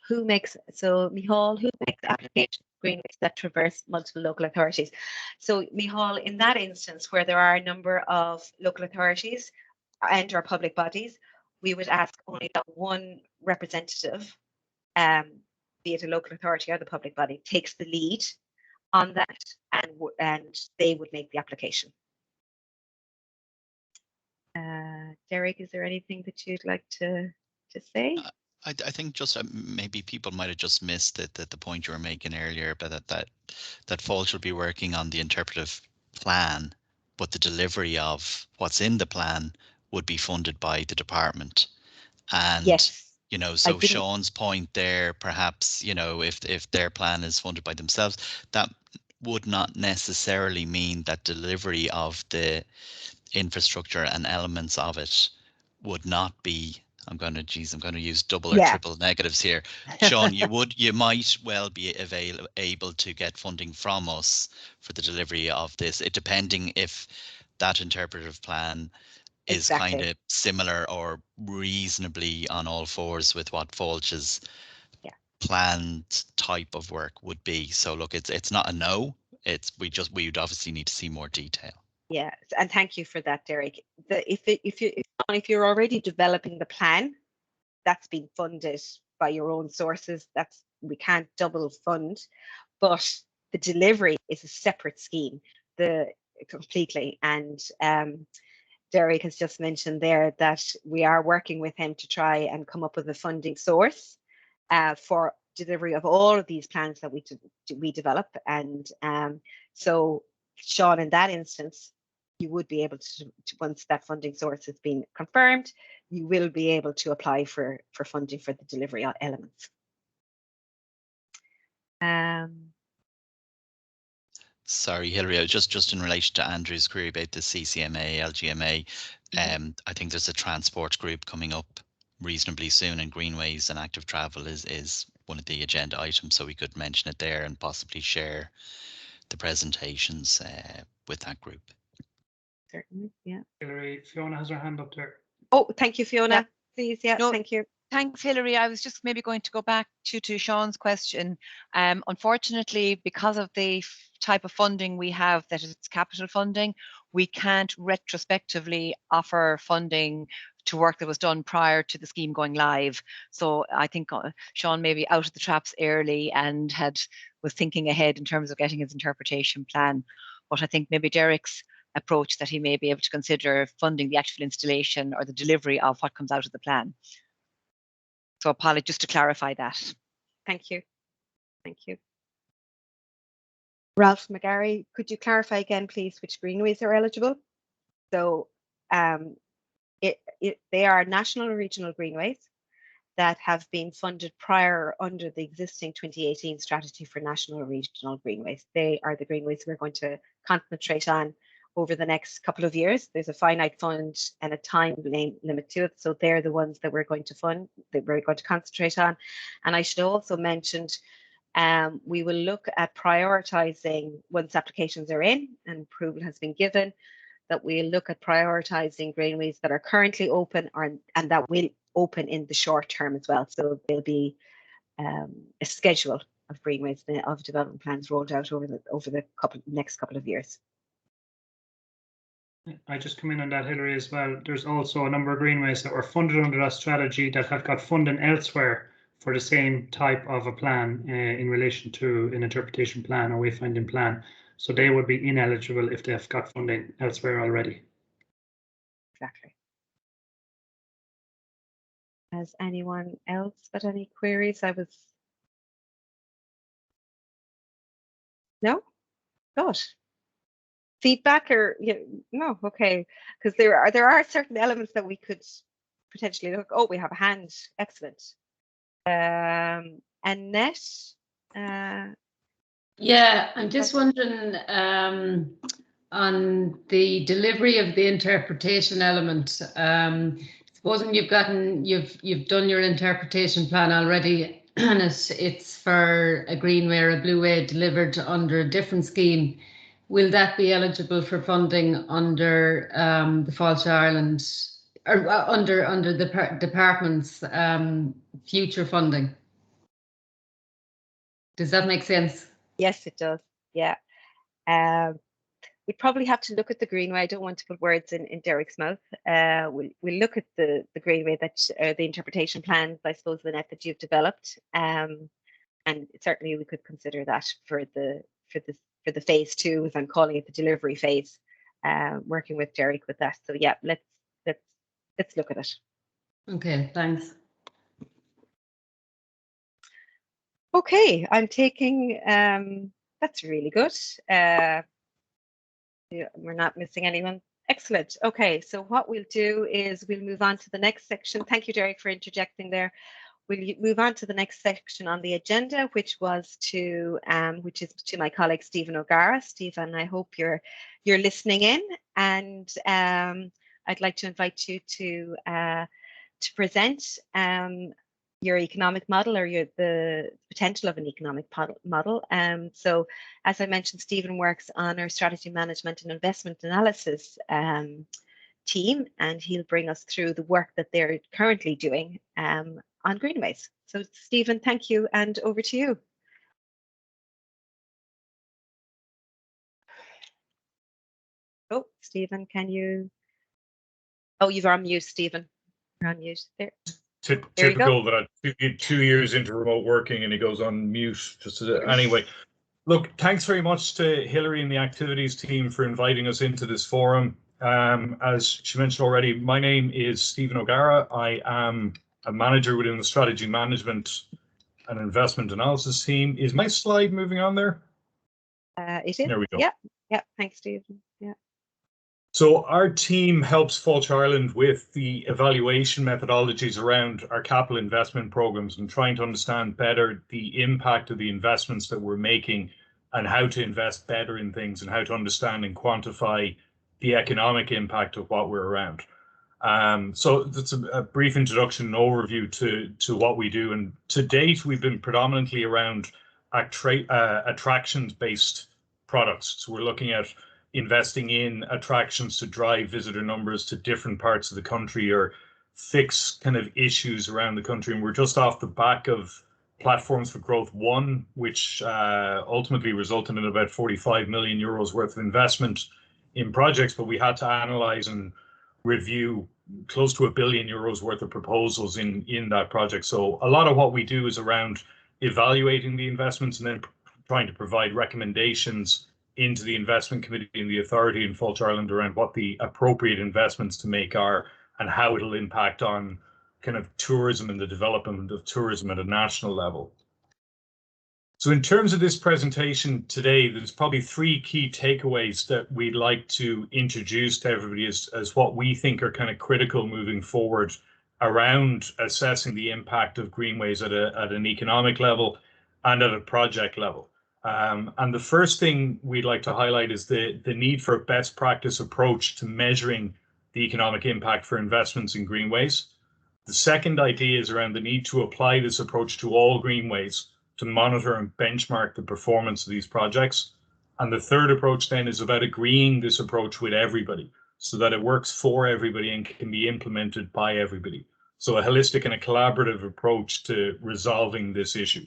Who makes, so Michal, who makes application greenways that traverse multiple local authorities? So Michal, in that instance where there are a number of local authorities and or public bodies, we would ask only that one representative, be it a local authority or the public body, takes the lead on that, and they would make the application. Derek, is there anything that you'd like to say? I think just maybe people might have just missed the point you were making earlier, but that Fáilte will be working on the interpretive plan, but the delivery of what's in the plan would be funded by the department. And yes, you know, so Sean's point there, perhaps, you know, if their plan is funded by themselves, that would not necessarily mean that delivery of the infrastructure and elements of it would not be, I'm going to use double or triple negatives here. Sean, you might well be able to get funding from us for the delivery of this, depending if that interpretive plan is kind of similar or reasonably on all fours with what Fáilte's planned type of work would be. So look, it's not a no. We'd obviously need to see more detail. Yeah, and thank you for that, Derek. If you're already developing the plan, that's been funded by your own sources. We can't double fund, but the delivery is a separate scheme, completely. And Derek has just mentioned there that we are working with him to try and come up with a funding source for delivery of all of these plans that we develop. And so, Sean, in that instance, you would be able to, once that funding source has been confirmed, you will be able to apply for funding for the delivery elements. Sorry, Hilary, I was just in relation to Andrew's query about the CCMA, LGMA. I think there's a transport group coming up reasonably soon, and Greenways and active travel is one of the agenda items, so we could mention it there and possibly share the presentations with that group. Certainly, yeah. Hilary, Fiona has her hand up there. Oh, thank you, Fiona. Yeah. Please, yeah, No, thank you. Thanks, Hilary. I was just maybe going to go back to Sean's question. Unfortunately, because of the type of funding we have, that it's capital funding, we can't retrospectively offer funding to work that was done prior to the scheme going live. So I think Sean may be out of the traps early and was thinking ahead in terms of getting his interpretation plan. But I think maybe Derek's approach that he may be able to consider funding the actual installation or the delivery of what comes out of the plan. So apologies, just to clarify that. Thank you. Thank you. Ralph McGarry, could you clarify again, please, which greenways are eligible? So they are national and regional greenways that have been funded prior under the existing 2018 strategy for national and regional greenways. They are the greenways we're going to concentrate on over the next couple of years. There's a finite fund and a time limit to it. So they're the ones that we're going to fund, that we're going to concentrate on. And I should also mention, we will look at prioritizing once applications are in and approval has been given, that we'll look at prioritizing greenways that are currently open and that will open in the short term as well. So there'll be a schedule of greenways of development plans rolled out over the next couple of years. I just come in on that, Hilary, as well. There's also a number of greenways that were funded under that strategy that have got funding elsewhere for the same type of a plan in relation to an interpretation plan or wayfinding plan. So they would be ineligible if they have got funding elsewhere already. Exactly. Has anyone else got any queries? No? Gosh. Feedback or no, okay, because there are certain elements that we could potentially look. Oh, we have a hand. Excellent. Annette. Yeah, I'm just wondering on the delivery of the interpretation element. Supposing you've done your interpretation plan already, and it's for a greenway or a blueway delivered under a different scheme. Will that be eligible for funding under the Fáilte Ireland or under the department's future funding? Does that make sense? Yes, it does. Yeah. We'd probably have to look at the greenway. I don't want to put words in Derek's mouth. We'll look at the greenway that the interpretation plans, I suppose, Lynette, that you've developed, and certainly we could consider that for the phase 2, as I'm calling it, the delivery phase, working with Derek with that. So yeah, let's look at it. Okay, thanks. Okay, I'm taking. That's really good. We're not missing anyone. Excellent. Okay, so what we'll do is we'll move on to the next section. Thank you, Derek, for interjecting there. We'll move on to the next section on the agenda, which is to my colleague Stephen O'Gara. Stephen, I hope you're listening in, and I'd like to invite you to present your economic model, or the potential of an economic model. So, as I mentioned, Stephen works on our strategy management and investment analysis team, and he'll bring us through the work that they're currently doing on Greenways. So Stephen, thank you, and over to you. Oh, Stephen, can you? Oh, you're on mute, Stephen. You're on mute. There. Typical that I'm 2 years into remote working and he goes on mute. Anyway, look, thanks very much to Hilary and the activities team for inviting us into this forum. As she mentioned already, my name is Stephen O'Gara. I am a manager within the strategy management and investment analysis team. Is my slide moving on there? It is. There we go. Yeah. Thanks, Stephen. Yeah. So our team helps Fáilte Ireland with the evaluation methodologies around our capital investment programs and trying to understand better the impact of the investments that we're making and how to invest better in things and how to understand and quantify the economic impact of what we're around. So that's a brief introduction and overview to what we do. And to date, we've been predominantly around attractions-based products. So we're looking at investing in attractions to drive visitor numbers to different parts of the country or fix kind of issues around the country. And we're just off the back of Platforms for Growth 1, which ultimately resulted in about 45 million euros worth of investment in projects, but we had to analyze and review close to €1 billion worth of proposals in that project. So a lot of what we do is around evaluating the investments and then trying to provide recommendations into the investment committee and the authority in Fáilte Ireland around what the appropriate investments to make are and how it'll impact on kind of tourism and the development of tourism at a national level. So in terms of this presentation today, there's probably 3 key takeaways that we'd like to introduce to everybody as what we think are kind of critical moving forward around assessing the impact of Greenways at an economic level and at a project level. And the first thing we'd like to highlight is the need for a best practice approach to measuring the economic impact for investments in greenways. The second idea is around the need to apply this approach to all greenways to monitor and benchmark the performance of these projects. And the third approach then is about agreeing this approach with everybody so that it works for everybody and can be implemented by everybody. So a holistic and a collaborative approach to resolving this issue.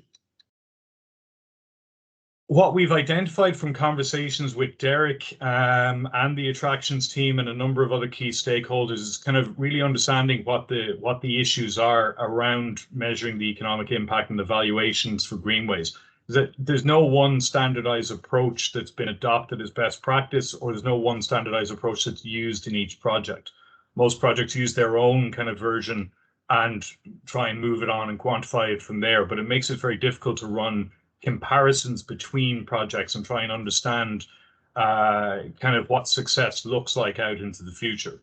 What we've identified from conversations with Derek and the attractions team and a number of other key stakeholders is kind of really understanding what the issues are around measuring the economic impact and the valuations for greenways. That there's no one standardized approach that's been adopted as best practice, or there's no one standardized approach that's used in each project. Most projects use their own kind of version and try and move it on and quantify it from there, but it makes it very difficult to run comparisons between projects and try and understand kind of what success looks like out into the future.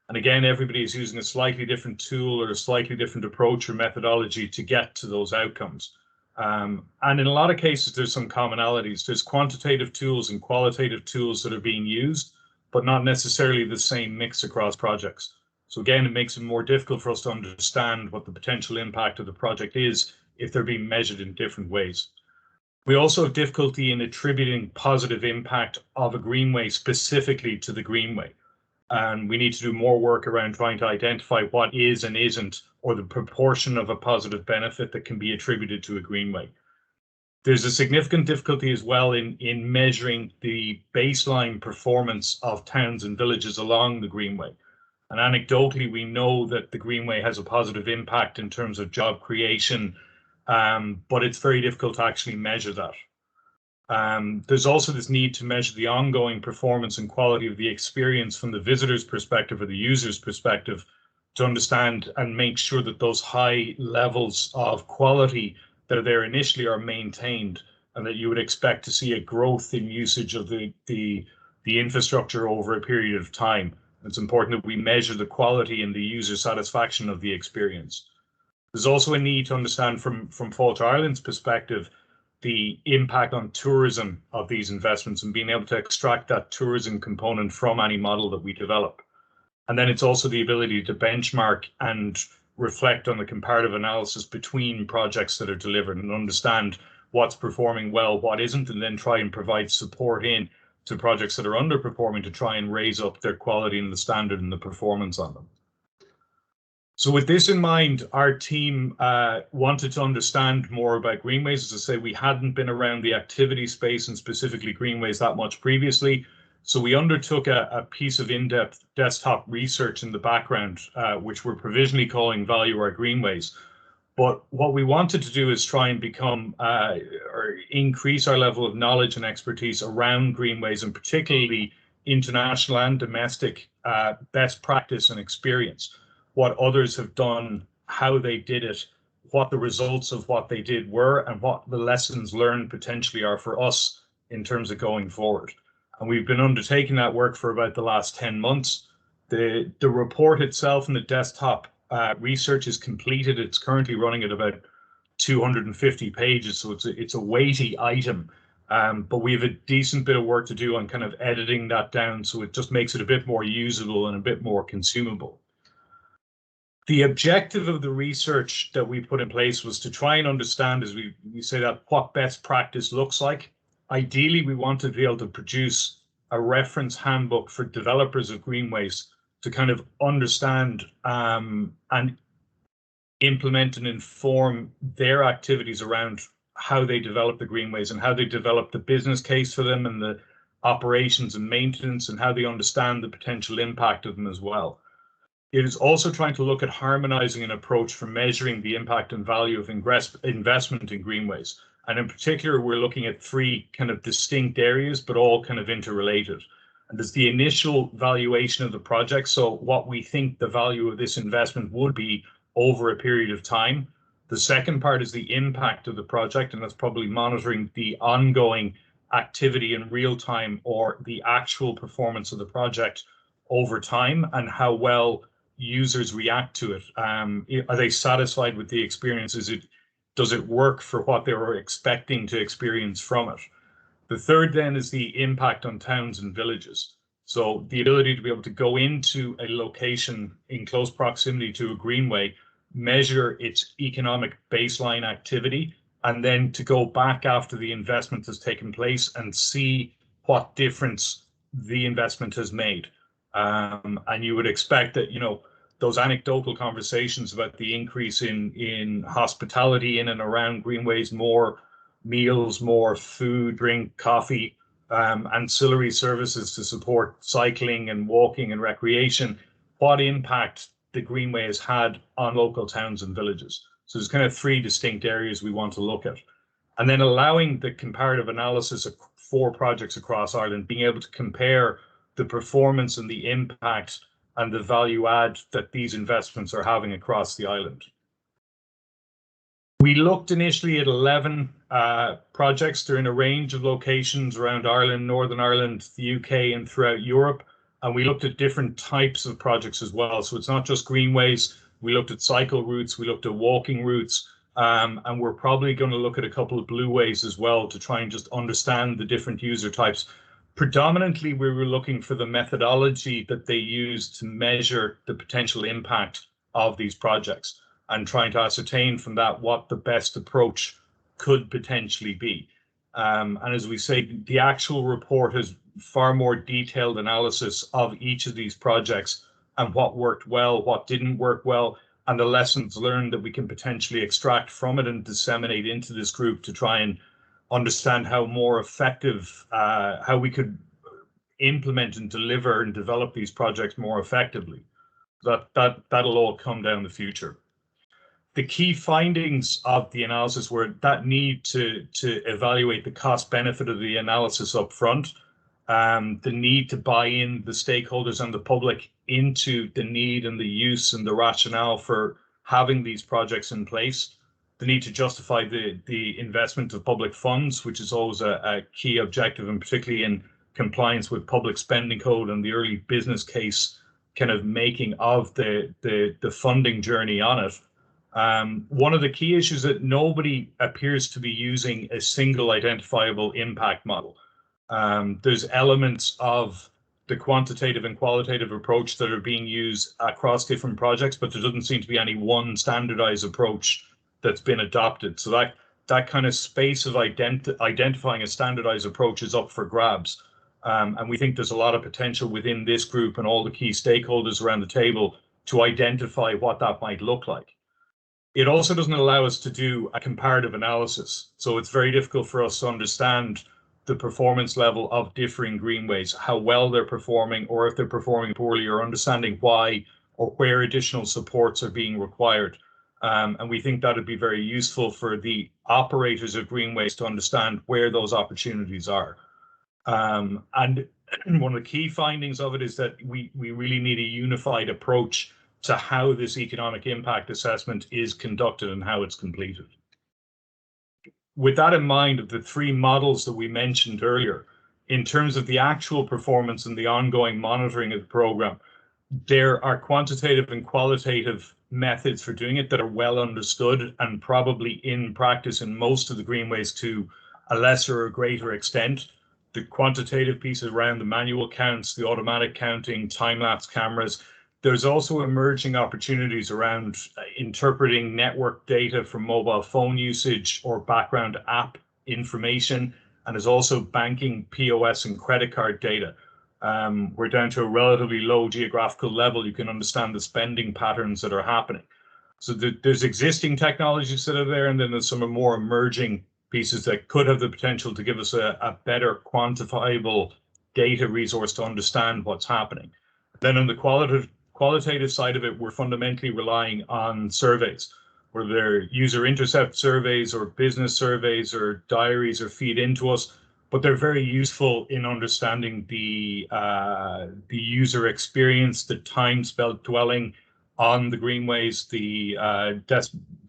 And again, everybody is using a slightly different tool or a slightly different approach or methodology to get to those outcomes. And in a lot of cases, there's some commonalities. There's quantitative tools and qualitative tools that are being used, but not necessarily the same mix across projects. So again, it makes it more difficult for us to understand what the potential impact of the project is if they're being measured in different ways. We also have difficulty in attributing positive impact of a greenway specifically to the greenway. And we need to do more work around trying to identify what is and isn't, or the proportion of a positive benefit that can be attributed to a greenway. There's a significant difficulty as well in measuring the baseline performance of towns and villages along the greenway. And anecdotally, we know that the greenway has a positive impact in terms of job creation, but it's very difficult to actually measure that. There's also this need to measure the ongoing performance and quality of the experience from the visitor's perspective or the user's perspective to understand and make sure that those high levels of quality that are there initially are maintained, and that you would expect to see a growth in usage of the infrastructure over a period of time. It's important that we measure the quality and the user satisfaction of the experience. There's also a need to understand from Fáilte Ireland's perspective the impact on tourism of these investments and being able to extract that tourism component from any model that we develop. And then it's also the ability to benchmark and reflect on the comparative analysis between projects that are delivered and understand what's performing well, what isn't, and then try and provide support in to projects that are underperforming to try and raise up their quality and the standard and the performance on them. So with this in mind, our team wanted to understand more about greenways. As I say, we hadn't been around the activity space and specifically greenways that much previously. So we undertook a piece of in-depth desktop research in the background, which we're provisionally calling Value Our Greenways. But what we wanted to do is try and become or increase our level of knowledge and expertise around greenways, and particularly international and domestic best practice and experience. What others have done, how they did it, what the results of what they did were and what the lessons learned potentially are for us in terms of going forward. And we've been undertaking that work for about the last 10 months. The report itself and the desktop research is completed. It's currently running at about 250 pages, so it's a weighty item. But we have a decent bit of work to do on kind of editing that down, so it just makes it a bit more usable and a bit more consumable. The objective of the research that we put in place was to try and understand, as we say that, what best practice looks like. Ideally, we want to be able to produce a reference handbook for developers of Greenways to kind of understand and implement and inform their activities around how they develop the Greenways and how they develop the business case for them and the operations and maintenance and how they understand the potential impact of them as well. It is also trying to look at harmonizing an approach for measuring the impact and value of investment in Greenways. And in particular, we're looking at three kind of distinct areas, but all kind of interrelated. And there's the initial valuation of the project. So what we think the value of this investment would be over a period of time. The second part is the impact of the project, and that's probably monitoring the ongoing activity in real time or the actual performance of the project over time and how well users react to it. Are they satisfied with the experience? Does it work for what they were expecting to experience from it? The third then is the impact on towns and villages. So the ability to be able to go into a location in close proximity to a greenway, measure its economic baseline activity, and then to go back after the investment has taken place and see what difference the investment has made. And you would expect that, you know, those anecdotal conversations about the increase in hospitality in and around Greenways, more meals, more food, drink, coffee, ancillary services to support cycling and walking and recreation, what impact the Greenway has had on local towns and villages. So there's kind of three distinct areas we want to look at. And then allowing the comparative analysis of 4 projects across Ireland, being able to compare the performance and the impact and the value add that these investments are having across the island. We looked initially at 11 projects. They're in a range of locations around Ireland, Northern Ireland, the UK, and throughout Europe. And we looked at different types of projects as well. So it's not just greenways. We looked at cycle routes, we looked at walking routes, and we're probably going to look at a couple of blueways as well to try and just understand the different user types. Predominantly, we were looking for the methodology that they use to measure the potential impact of these projects and trying to ascertain from that what the best approach could potentially be. And as we say, the actual report has far more detailed analysis of each of these projects and what worked well, what didn't work well, and the lessons learned that we can potentially extract from it and disseminate into this group to try and understand how more effective, how we could implement and deliver and develop these projects more effectively. That'll all come down the future. The key findings of the analysis were that need to evaluate the cost benefit of the analysis up front, the need to buy in the stakeholders and the public into the need and the use and the rationale for having these projects in place, the need to justify the investment of public funds, which is always a key objective, and particularly in compliance with public spending code and the early business case kind of making of the funding journey on it. One of the key issues that nobody appears to be using a single identifiable impact model. There's elements of the quantitative and qualitative approach that are being used across different projects, but there doesn't seem to be any one standardized approach that's been adopted. So that kind of space of identifying a standardized approach is up for grabs. And we think there's a lot of potential within this group and all the key stakeholders around the table to identify what that might look like. It also doesn't allow us to do a comparative analysis. So it's very difficult for us to understand the performance level of differing greenways, how well they're performing, or if they're performing poorly, or understanding why or where additional supports are being required. And we think that would be very useful for the operators of greenways to understand where those opportunities are. And one of the key findings of it is that we really need a unified approach to how this economic impact assessment is conducted and how it's completed. With that in mind, of the three models that we mentioned earlier, in terms of the actual performance and the ongoing monitoring of the program, there are quantitative and qualitative methods for doing it that are well understood and probably in practice in most of the Greenways to a lesser or greater extent. The quantitative pieces around the manual counts, the automatic counting, time-lapse cameras. There's also emerging opportunities around interpreting network data from mobile phone usage or background app information, and there's also banking, POS, and credit card data. We're down to a relatively low geographical level. You can understand the spending patterns that are happening. So there's existing technologies that are there, and then there's some more emerging pieces that could have the potential to give us a better quantifiable data resource to understand what's happening. Then on the qualitative side of it, we're fundamentally relying on surveys, whether they're user intercept surveys or business surveys or diaries or feed into us, but they're very useful in understanding the user experience, the time spent dwelling on the Greenways, the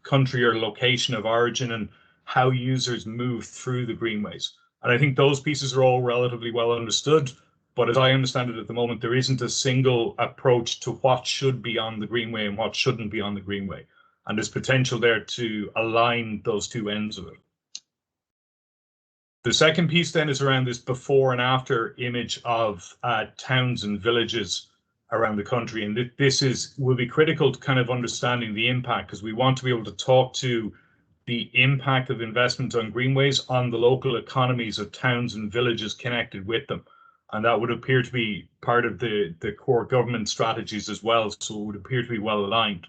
country or location of origin, and how users move through the Greenways. And I think those pieces are all relatively well understood. But as I understand it at the moment, there isn't a single approach to what should be on the Greenway and what shouldn't be on the Greenway. And there's potential there to align those two ends of it. The second piece then is around this before and after image of towns and villages around the country. And this will be critical to kind of understanding the impact, because we want to be able to talk to the impact of investment on Greenways on the local economies of towns and villages connected with them. And that would appear to be part of the core government strategies as well. So it would appear to be well aligned.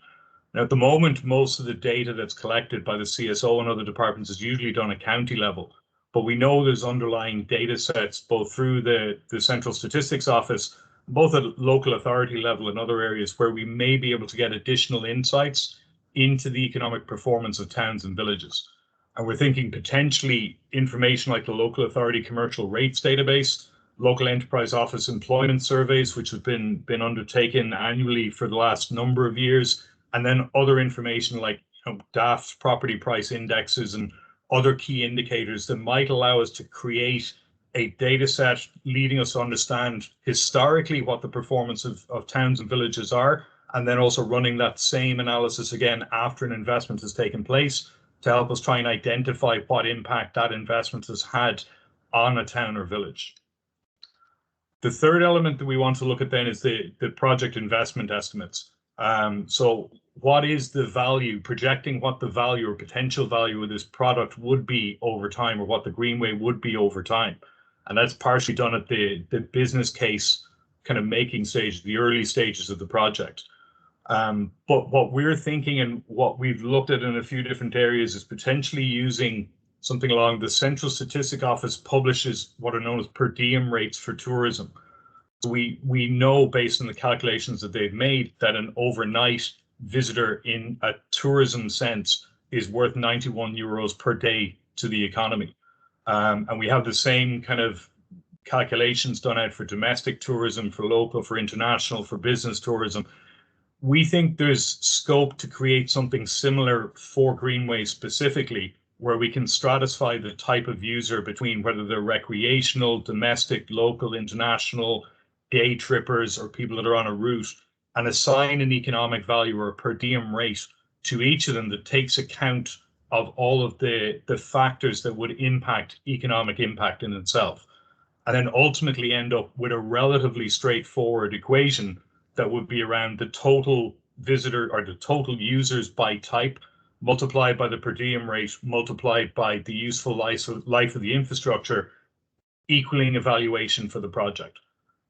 Now, at the moment, most of the data that's collected by the CSO and other departments is usually done at county level. But we know there's underlying data sets both through the Central Statistics Office, both at local authority level and other areas, where we may be able to get additional insights into the economic performance of towns and villages. And we're thinking potentially information like the local authority commercial rates database, local enterprise office employment surveys, which have been undertaken annually for the last number of years, and then other information like DAFT property price indexes and other key indicators that might allow us to create a data set leading us to understand historically what the performance of towns and villages are, and then also running that same analysis again after an investment has taken place to help us try and identify what impact that investment has had on a town or village. The third element that we want to look at then is the project investment estimates. So what is the value, projecting what the value or potential value of this product would be over time, or what the Greenway would be over time. And that's partially done at the business case kind of making stage, the early stages of the project. But what we're thinking and what we've looked at in a few different areas is potentially using something along the Central Statistics Office publishes what are known as per diem rates for tourism. So we know based on the calculations that they've made that an overnight visitor in a tourism sense is worth 91 euros per day to the economy. And we have the same kind of calculations done out for domestic tourism, for local, for international, for business tourism. We think there's scope to create something similar for Greenway specifically, where we can stratify the type of user between whether they're recreational, domestic, local, international, day trippers, or people that are on a route, and assign an economic value or a per diem rate to each of them that takes account of all of the factors that would impact economic impact in itself. And then ultimately end up with a relatively straightforward equation that would be around the total visitor or the total users by type, multiplied by the per diem rate, multiplied by the useful life of the infrastructure, equaling a valuation for the project.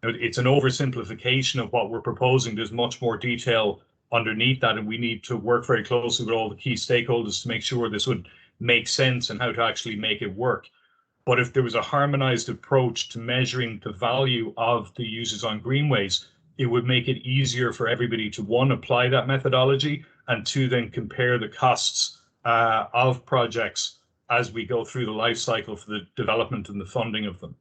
It's an oversimplification of what we're proposing. There's much more detail underneath that, and we need to work very closely with all the key stakeholders to make sure this would make sense and how to actually make it work. But if there was a harmonized approach to measuring the value of the users on Greenways, it would make it easier for everybody to, one, apply that methodology, and two, then compare the costs of projects as we go through the life cycle for the development and the funding of them.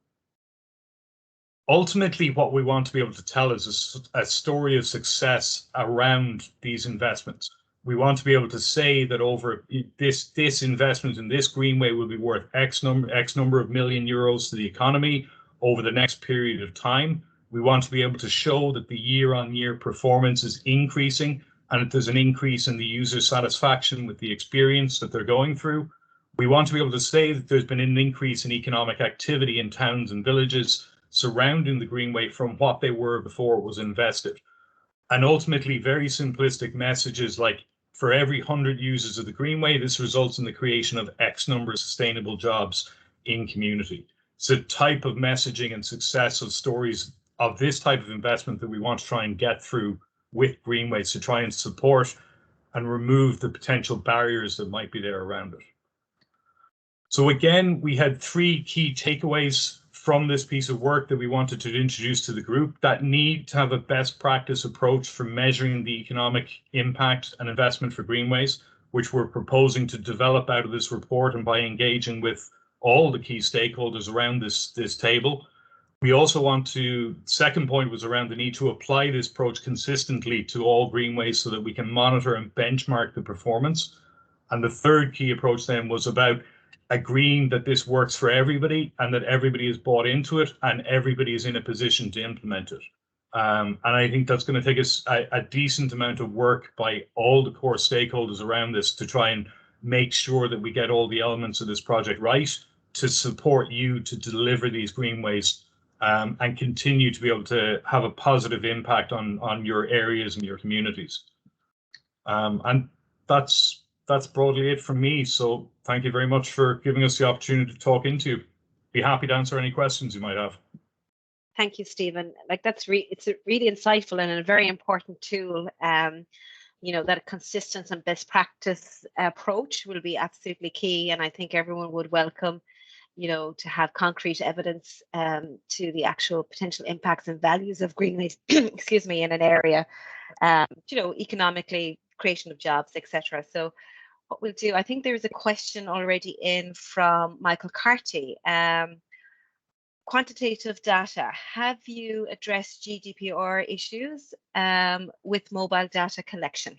ultimately, what we want to be able to tell is a story of success around these investments. We want to be able to say that over this investment in this greenway will be worth X number of million euros to the economy over the next period of time. We want to be able to show that the year-on-year performance is increasing and that there's an increase in the user satisfaction with the experience that they're going through. We want to be able to say that there's been an increase in economic activity in towns and villages surrounding the greenway from what they were before it was invested. And ultimately, very simplistic messages like, for every 100 users of the greenway, this results in the creation of X number of sustainable jobs in community. It's a type of messaging and success of stories of this type of investment that we want to try and get through with Greenways to try and support and remove the potential barriers that might be there around it. So again, we had 3 key takeaways from this piece of work that we wanted to introduce to the group that need to have a best practice approach for measuring the economic impact and investment for Greenways, which we're proposing to develop out of this report and by engaging with all the key stakeholders around this table. We also want to, second point was around the need to apply this approach consistently to all greenways so that we can monitor and benchmark the performance. And the third key approach then was about agreeing that this works for everybody and that everybody is bought into it and everybody is in a position to implement it. And I think that's going to take us a decent amount of work by all the core stakeholders around this to try and make sure that we get all the elements of this project right to support you to deliver these greenways and continue to be able to have a positive impact on your areas and your communities. And that's broadly it from me. So thank you very much for giving us the opportunity to talk into. Be happy to answer any questions you might have. Thank you, Stephen. Like it's a really insightful and a very important tool. You know, that a consistent and best practice approach will be absolutely key. And I think everyone would welcome, you know, to have concrete evidence to the actual potential impacts and values of greenways, excuse me, in an area, you know, economically, creation of jobs, etc. So what we'll do, I think there's a question already in from Michael Carty. Quantitative data, have you addressed GDPR issues with mobile data collection?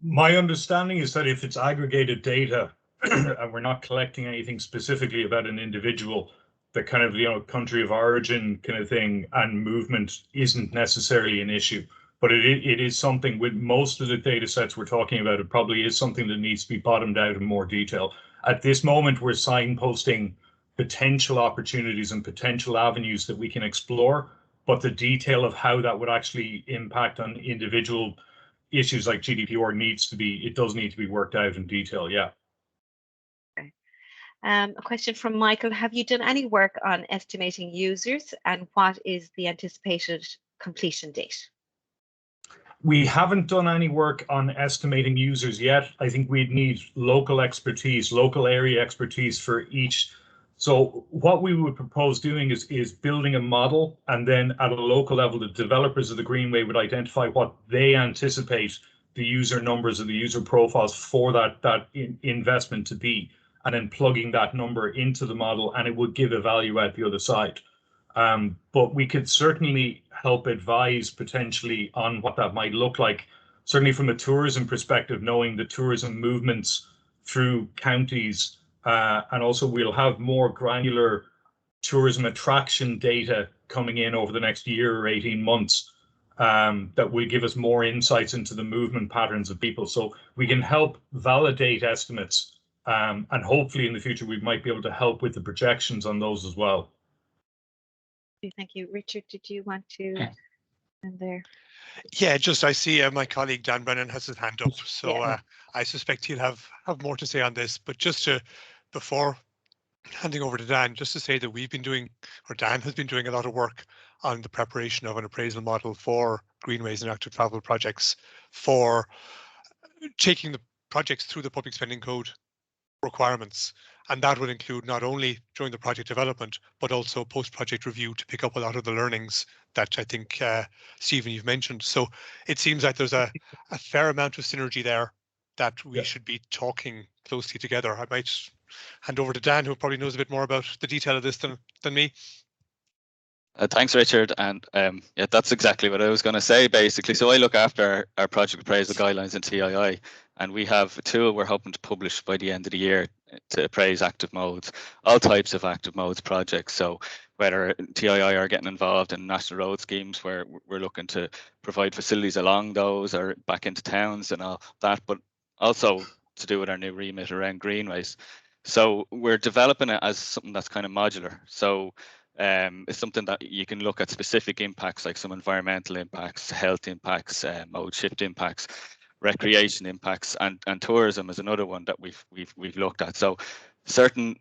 My understanding is that if it's aggregated data and we're not collecting anything specifically about an individual, the kind of, you know, country of origin kind of thing and movement isn't necessarily an issue. But it is something with most of the data sets we're talking about, it probably is something that needs to be bottomed out in more detail. At this moment, we're signposting potential opportunities and potential avenues that we can explore, but the detail of how that would actually impact on individual issues like GDPR does need to be worked out in detail, yeah. Okay. A question from Michael, have you done any work on estimating users and what is the anticipated completion date? We haven't done any work on estimating users yet. I think we'd need local expertise, local area expertise for each. So what we would propose doing is building a model, and then at a local level, the developers of the Greenway would identify what they anticipate the user numbers and the user profiles for that investment to be, and then plugging that number into the model, and it would give a value at the other side. But we could certainly help advise potentially on what that might look like, certainly from a tourism perspective, knowing the tourism movements through counties. And also we'll have more granular tourism attraction data coming in over the next year or 18 months that will give us more insights into the movement patterns of people. So we can help validate estimates and hopefully in the future we might be able to help with the projections on those as well. Thank you. Richard, did you want to end there? Yeah, just I see my colleague Dan Brennan has his hand up, so yeah. I suspect he'll have more to say on this. But just to, before handing over to Dan, just to say that we've been doing, or Dan has been doing a lot of work on the preparation of an appraisal model for greenways and active travel projects for taking the projects through the public spending code requirements. And that would include not only during the project development, but also post-project review to pick up a lot of the learnings that I think, Stephen, you've mentioned. So it seems like there's a fair amount of synergy there that we should be talking closely together. I might hand over to Dan, who probably knows a bit more about the detail of this than me. Thanks, Richard. And yeah, that's exactly what I was going to say, basically. So I look after our project appraisal guidelines in TII, and we have a tool we're hoping to publish by the end of the year to appraise active modes, all types of active modes projects. So whether TII are getting involved in national road schemes where we're looking to provide facilities along those or back into towns and all that, but also to do with our new remit around greenways. So we're developing it as something that's kind of modular. So it's something that you can look at specific impacts, like some environmental impacts, health impacts, mode shift impacts, recreation impacts, and tourism is another one that we've looked at. So certain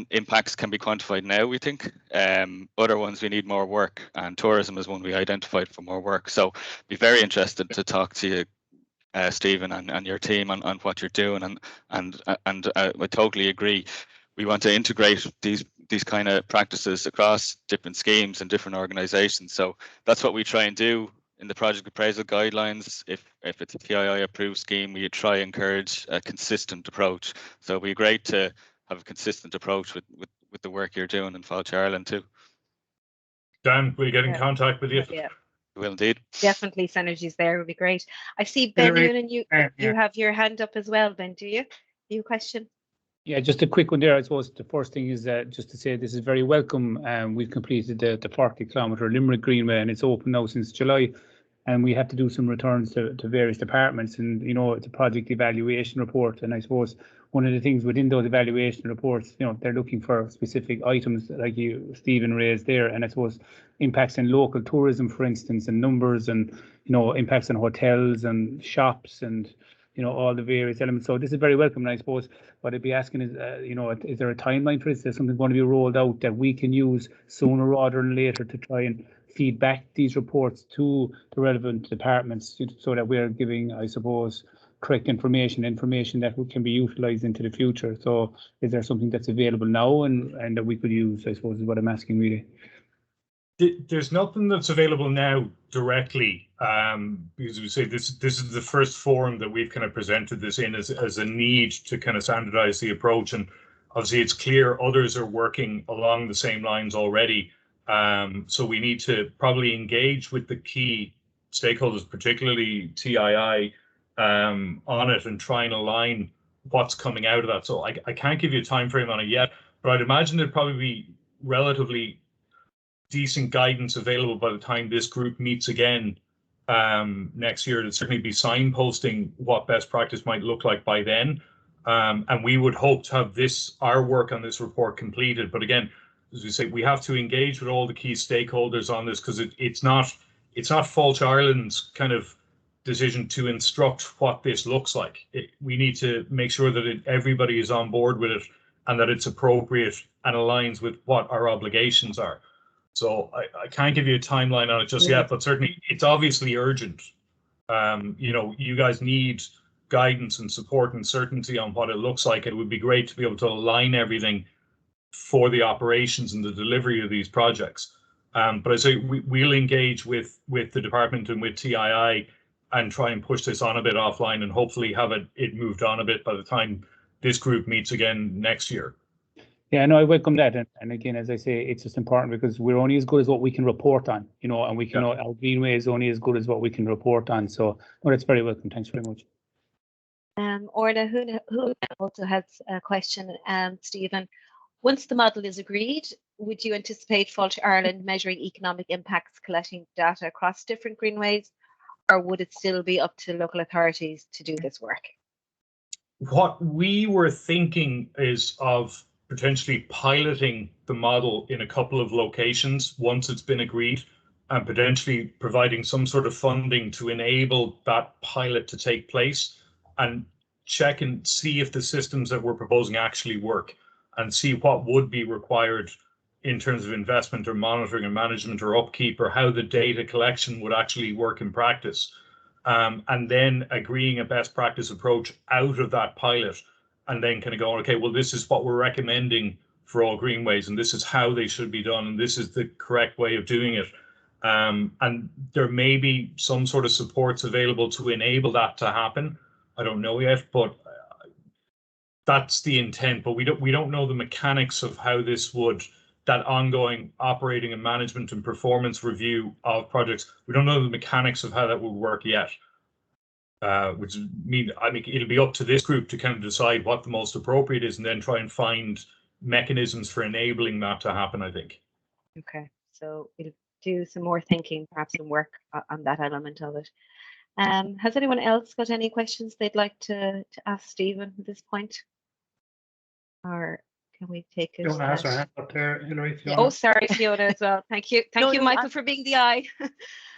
impacts can be quantified now, we think. Other ones we need more work, and tourism is one we identified for more work. So be very interested to talk to you, Stephen, and your team on what you're doing, and I totally agree. We want to integrate these kind of practices across different schemes and different organizations. So that's what we try and do in the project appraisal guidelines. If it's a TII approved scheme, we try and encourage a consistent approach. So it'd be great to have a consistent approach with the work you're doing in Fáilte Ireland too. Dan, we'll get in contact with you. Yeah. Will indeed. Definitely synergies there would be great. I see Ben Noonan, you have your hand up as well, Ben, do you? You a question? Yeah, just a quick one there. I suppose the first thing is just to say this is very welcome. We've completed the 40-kilometre Limerick Greenway, and it's open now since July. And we have to do some returns to various departments, and you know, it's a project evaluation report. And I suppose one of the things within those evaluation reports, you know, they're looking for specific items like Stephen raised there, and I suppose impacts in local tourism, for instance, and numbers, and you know, impacts on hotels and shops, and you know, all the various elements. So this is very welcome. And I suppose what I'd be asking is, you know, is there a timeline for this? Is there something going to be rolled out that we can use sooner rather than later to try and feed back these reports to the relevant departments, so that we're giving, I suppose, correct information that can be utilised into the future? So is there something that's available now and that we could use, I suppose, is what I'm asking really. There's nothing that's available now directly, because we say this is the first forum that we've kind of presented this in as a need to kind of standardize the approach, and obviously it's clear others are working along the same lines already. So we need to probably engage with the key stakeholders, particularly TII, on it and try and align what's coming out of that. So I can't give you a time frame on it yet, but I'd imagine there'd probably be relatively decent guidance available by the time this group meets again next year. It'd certainly be signposting what best practice might look like by then. And we would hope to have our work on this report completed. But again, as we say, we have to engage with all the key stakeholders on this, because it's not Fáilte Ireland's kind of decision to instruct what this looks like. We need to make sure that everybody is on board with it and that it's appropriate and aligns with what our obligations are. So I can't give you a timeline on it just yet, but certainly it's obviously urgent. You know, you guys need guidance and support and certainty on what it looks like. It would be great to be able to align everything for the operations and the delivery of these projects. But I say we'll engage with the department and with TII and try and push this on a bit offline and hopefully have it moved on a bit by the time this group meets again next year. Yeah, no, I welcome that. And again, as I say, it's just important because we're only as good as what we can report on, you know, and we can, our Greenway is only as good as what we can report on. So, well, that's very welcome. Thanks very much. Orla, who also has a question, Stephen. Once the model is agreed, would you anticipate Fáilte Ireland measuring economic impacts, collecting data across different greenways, or would it still be up to local authorities to do this work? What we were thinking is of potentially piloting the model in a couple of locations once it's been agreed, and potentially providing some sort of funding to enable that pilot to take place and check and see if the systems that we're proposing actually work, and see what would be required in terms of investment or monitoring and management or upkeep, or how the data collection would actually work in practice. And then agreeing a best practice approach out of that pilot, and then kind of going, okay, well, this is what we're recommending for all greenways, and this is how they should be done, and this is the correct way of doing it. And there may be some sort of supports available to enable that to happen. I don't know yet, but that's the intent. But we don't know the mechanics of how this would that ongoing operating and management and performance review of projects. We don't know the mechanics of how that will work yet, which means I think it'll be up to this group to kind of decide what the most appropriate is and then try and find mechanisms for enabling that to happen, I think. Okay, so we'll do some more thinking, perhaps some work on that element of it. Has anyone else got any questions they'd like to ask Stephen at this point? Or can we take it? Fiona has her hand up there, Hilary. Yeah. Oh, sorry, Fiona, as well. Thank you. Thank you, Michael, for being the eye.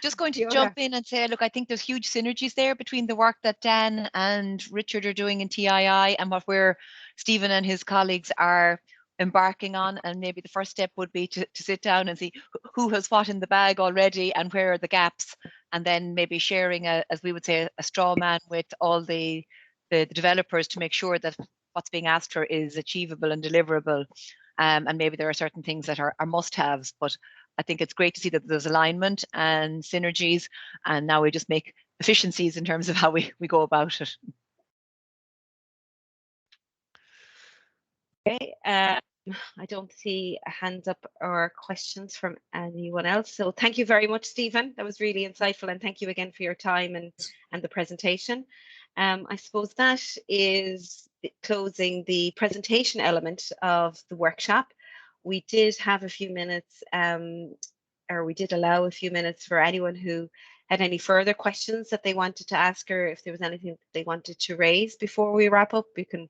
Just going to jump in and say, look, I think there's huge synergies there between the work that Dan and Richard are doing in TII and what Stephen and his colleagues are embarking on. And maybe the first step would be to sit down and see who has what in the bag already and where are the gaps. And then maybe sharing, as we would say, a straw man with all the developers to make sure that what's being asked for is achievable and deliverable. And maybe there are certain things that are must-haves, but I think it's great to see that there's alignment and synergies, and now we just make efficiencies in terms of how we go about it. Okay, I don't see hands up or questions from anyone else. So thank you very much, Stephen. That was really insightful, and thank you again for your time and the presentation. I suppose that is closing the presentation element of the workshop. We did have a few minutes, or we did allow a few minutes for anyone who had any further questions that they wanted to ask, or if there was anything that they wanted to raise before we wrap up. We can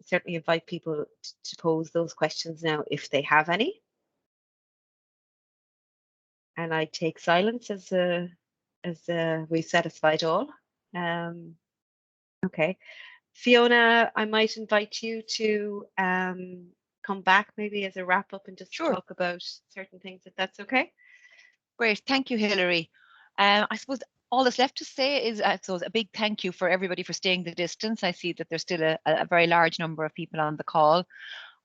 certainly invite people to pose those questions now if they have any. And I take silence as we've satisfied all. Okay. Fiona, I might invite you to come back maybe as a wrap up and just talk about certain things, if that's okay. Great, thank you, Hilary. I suppose all that's left to say is a big thank you for everybody for staying the distance. I see that there's still a very large number of people on the call.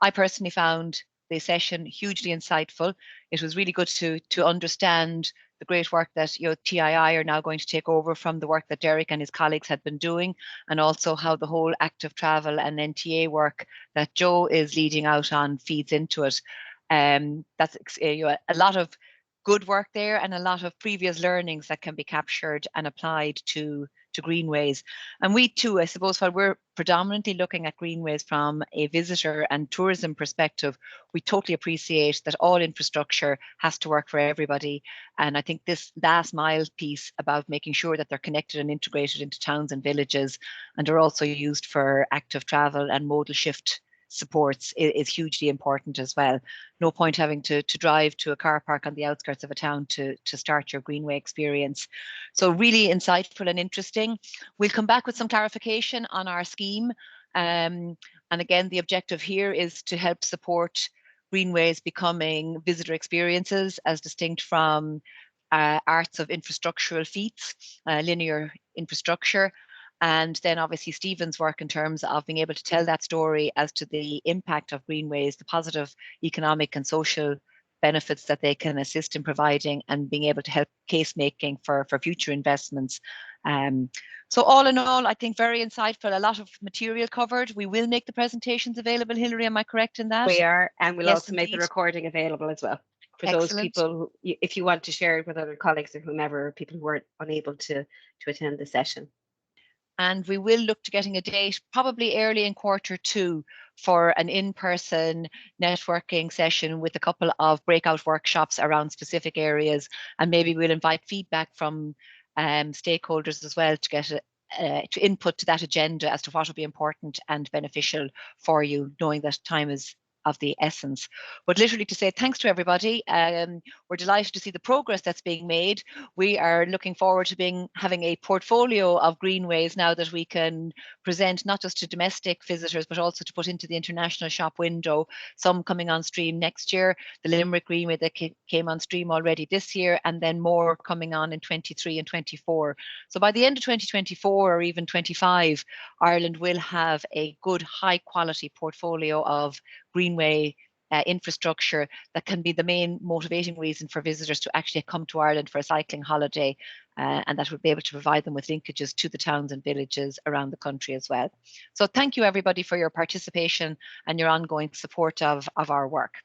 I personally found the session hugely insightful. It was really good to understand the great work that TII are now going to take over from the work that Derek and his colleagues had been doing, and also how the whole active travel and NTA work that Joe is leading out on feeds into it. That's a lot of good work there and a lot of previous learnings that can be captured and applied to Greenways. And we too, I suppose, while we're predominantly looking at Greenways from a visitor and tourism perspective, we totally appreciate that all infrastructure has to work for everybody. And I think this last mile piece about making sure that they're connected and integrated into towns and villages and are also used for active travel and modal shift supports is hugely important as well. No point having to drive to a car park on the outskirts of a town to start your Greenway experience. So really insightful and interesting. We'll come back with some clarification on our scheme. And again, the objective here is to help support Greenways becoming visitor experiences as distinct from arts of infrastructural feats, linear infrastructure. And then obviously Stephen's work in terms of being able to tell that story as to the impact of Greenways, the positive economic and social benefits that they can assist in providing, and being able to help case making for future investments. So all in all, I think very insightful, a lot of material covered. We will make the presentations available, Hilary, am I correct in that? We are, and we'll also make the indeed. recording available as well. For those people, if you want to share it with other colleagues or whomever, people who weren't unable to attend the session. And we will look to getting a date probably early in Q2 for an in-person networking session with a couple of breakout workshops around specific areas. And maybe we'll invite feedback from stakeholders as well to get to input to that agenda as to what will be important and beneficial for you, knowing that time is of the essence. But literally to say thanks to everybody. We're delighted to see the progress that's being made. We are looking forward to having a portfolio of Greenways now that we can present not just to domestic visitors, but also to put into the international shop window, some coming on stream next year, the Limerick Greenway that came on stream already this year, and then more coming on in 23 and 24. So by the end of 2024 or even 25, Ireland will have a good high quality portfolio of Greenway infrastructure that can be the main motivating reason for visitors to actually come to Ireland for a cycling holiday, and that would be able to provide them with linkages to the towns and villages around the country as well. So thank you everybody for your participation and your ongoing support of our work.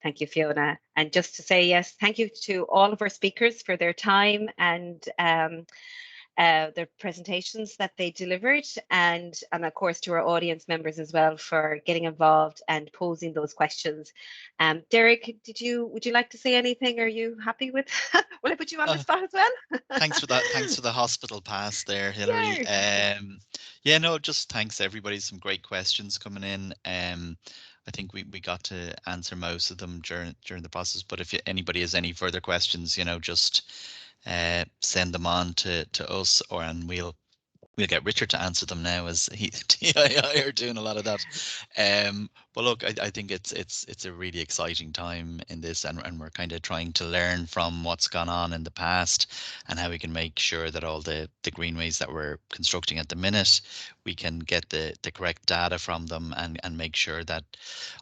Thank you, Fiona. And just to say, yes, thank you to all of our speakers for their time and their presentations that they delivered, and of course to our audience members as well for getting involved and posing those questions. Derek, would you like to say anything? Are you happy with? Will I put you on the spot as well? Thanks for that. Thanks for the hospital pass there, Hilary. Yeah, no, just thanks everybody. Some great questions coming in. I think we got to answer most of them during the process. But if anybody has any further questions, just send them on to us, and we'll get Richard to answer them now, as TII are doing a lot of that. But look, I think it's a really exciting time in this, and we're kind of trying to learn from what's gone on in the past and how we can make sure that all the greenways that we're constructing at the minute, we can get the correct data from them and make sure that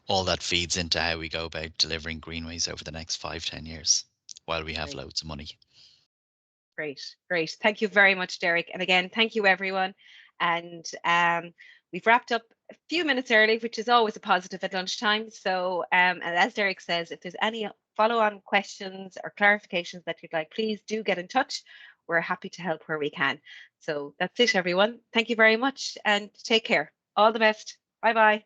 all that feeds into how we go about delivering greenways over the next 5-10 years while we have loads of money. Great. Thank you very much, Derek. And again, thank you, everyone. And we've wrapped up a few minutes early, which is always a positive at lunchtime. So, and as Derek says, if there's any follow-on questions or clarifications that you'd like, please do get in touch. We're happy to help where we can. So that's it, everyone. Thank you very much and take care. All the best. Bye-bye.